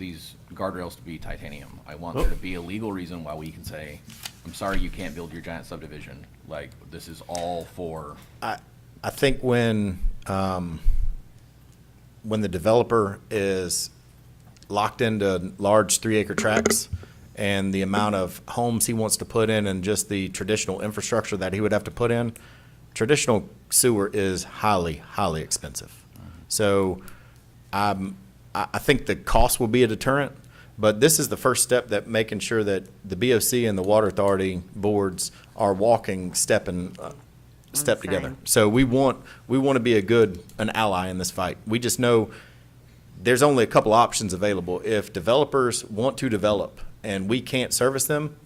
guardrails to be titanium. I want there to be a legal reason why we can say, I'm sorry you can't build your giant subdivision. Like, this is all for, I think when the developer is locked into large 3-acre tracts and the amount of homes he wants to put in and just the traditional infrastructure that he would have to put in, traditional sewer is highly, highly expensive. So I think the cost will be a deterrent, But this is the first step that making sure that the BOC and the Water Authority boards are walking step together. same. So we want to be an ally in this fight. We just know there's only a couple options available. If developers want to develop and we can't service them,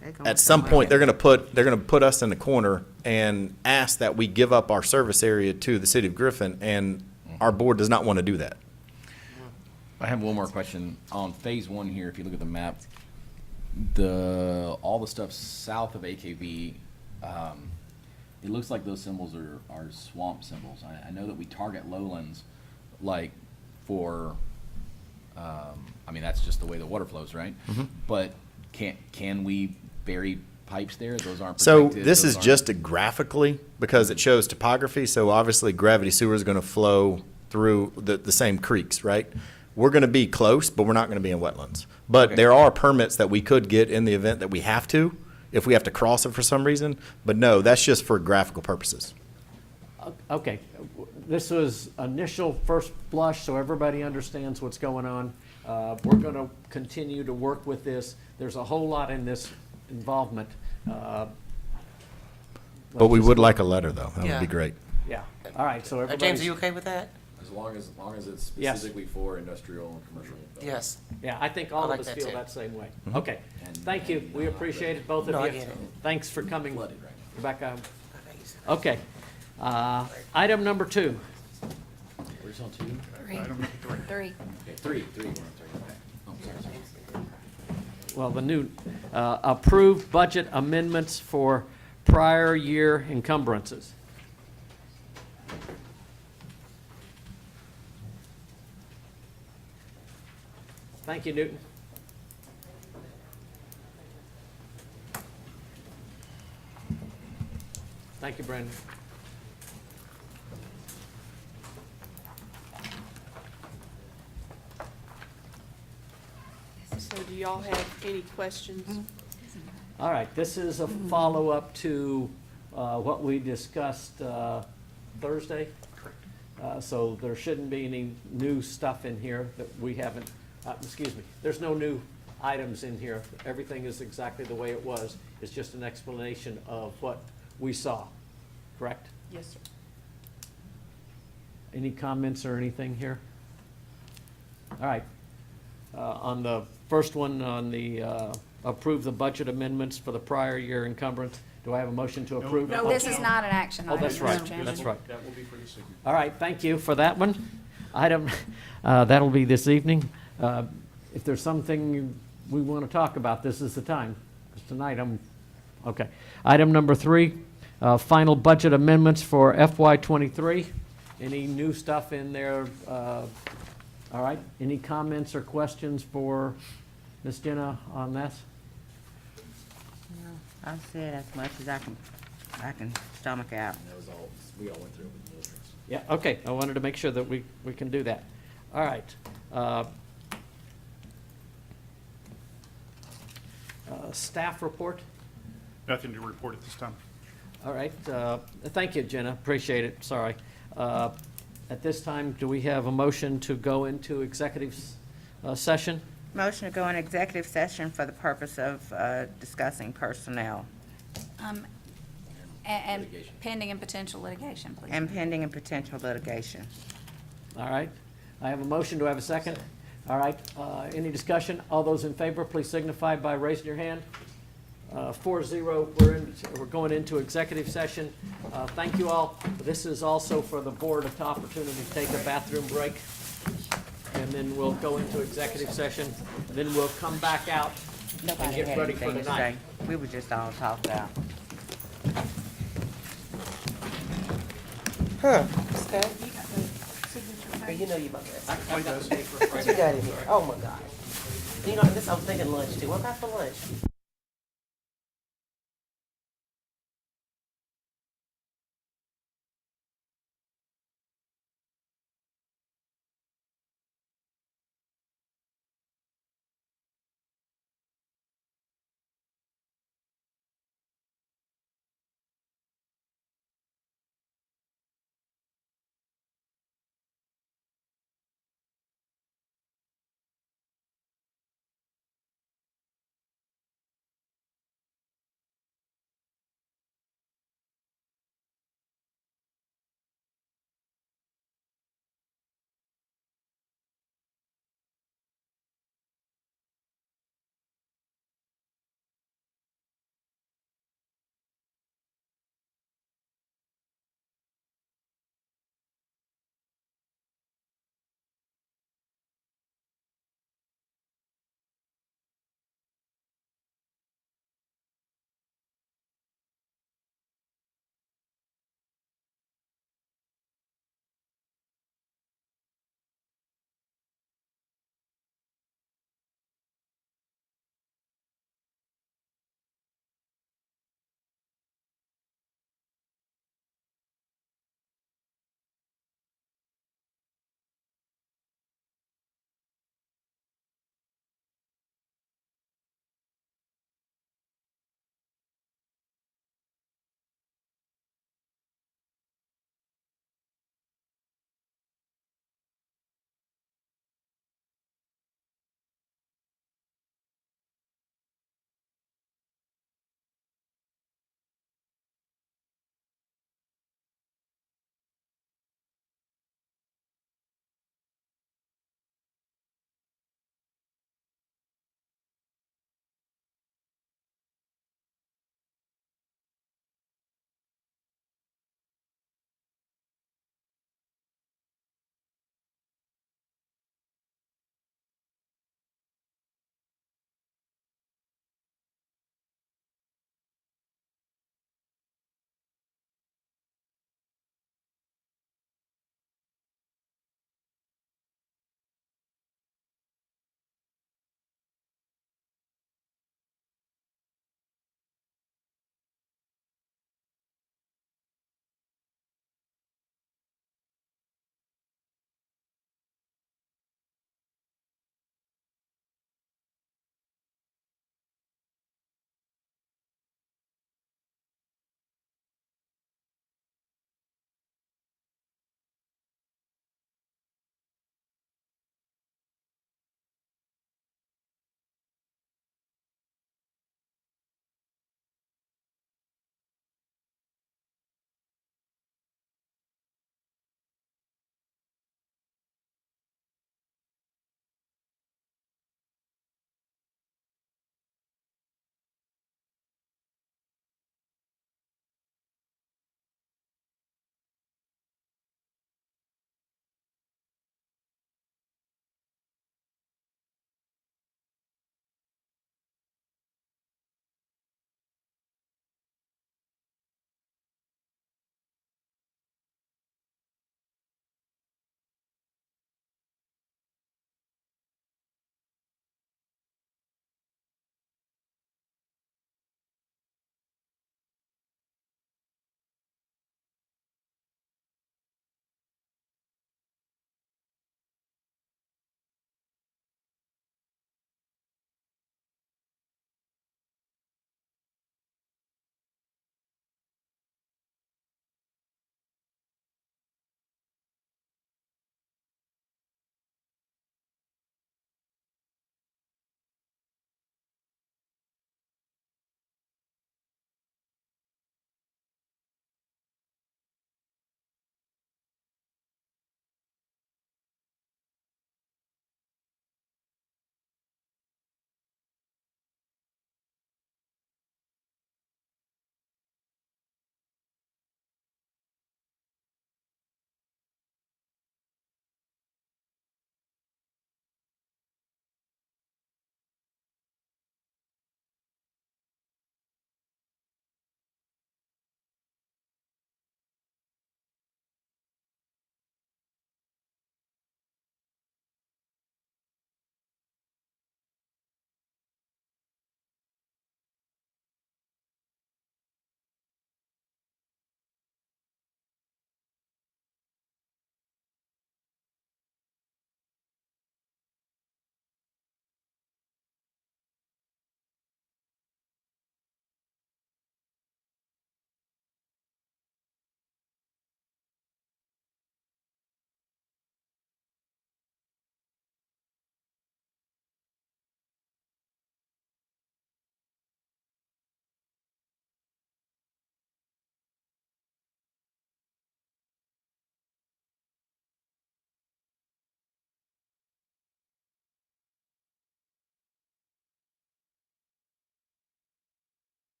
They're going at some somewhere point, they're else. gonna put us in the corner and ask that we give up our service area to the city of Griffin, and our board does not want to do that. I have one more question. On phase one here, if you look at the map, all the stuff south of AKV, it looks like those symbols are swamp symbols. I know that we target lowlands, like for, I mean, that's just the way the water flows, right? But can we bury pipes there? Those aren't So protected. this Those is aren't- just graphically, because it shows topography, so obviously gravity sewer is gonna flow through the same creeks, right? We're gonna be close, but we're not gonna be in wetlands. But Okay. there are permits that we could get in the event that we have to, if we have to cross it for some reason. But no, that's just for graphical purposes. Okay, this was initial first blush, so everybody understands what's going on. We're going to continue to work with this. There's a whole lot in this involvement. But we would like a letter, though. That would Yeah. be great. Yeah, all right, so James, everybody's. are you okay with that? As long as it's Yes. specifically for industrial and commercial. Yes. Yeah, I think all I like of us that feel too. that same way. Okay, thank you. We appreciate it, both No, I of you. get it. Thanks for coming, Flooded right Rebecca. Okay, item number 2. We're just on two? Three. Okay, three, we're on three, okay. Oh, sorry. Well, the new, approved budget amendments for prior year encumbrances. Thank you, Newton. Thank you, Brandon. So do y'all have any questions? All right, this is a follow-up to what we discussed Thursday. So there shouldn't be any new stuff in here that we haven't, excuse me, there's no new items in here. Everything is exactly the way it was. It's just an explanation of what we saw, correct? Yes, sir. Any comments or anything here? All right. On the first one, on the approve the budget amendments for the prior year encumbrance, do I have a motion to approve? No, this is not an action Oh, item, that's right, Mr. Chairman. that's right. All right, thank you for that one. Item, that'll be this evening. If there's something we want to talk about, this is the time. 'Cause tonight, okay. Item number 3, final budget amendments for FY '23. Any new stuff in there? All right, any comments or questions for Ms. Jenna on this? I've said as much as I can stomach out. And that was all, we all went through it with the districts. Yeah, okay, I wanted to make sure that we can do that. All right. Staff report? Nothing to report at this time. All right, thank you, Jenna, appreciate it, sorry. At this time, do we have a motion to go into executive session? Motion to go in executive session for the purpose of discussing personnel And Litigation. pending and potential litigation, please. and pending and potential litigation. All right, I have a motion, do I have a second? All right, any discussion? All those in favor, please signify by raising your hand. 4-0, we're going into executive session. Thank you all. This is also for the board an opportunity to take a bathroom break. And then we'll go into executive session, and then we'll come back out and Nobody get had ready for anything to tonight. say. We were just all talked out. Huh, Scott? You know you my best. What you got in here? Oh, my God. You know, this, I'm thinking lunch, too. What got for lunch?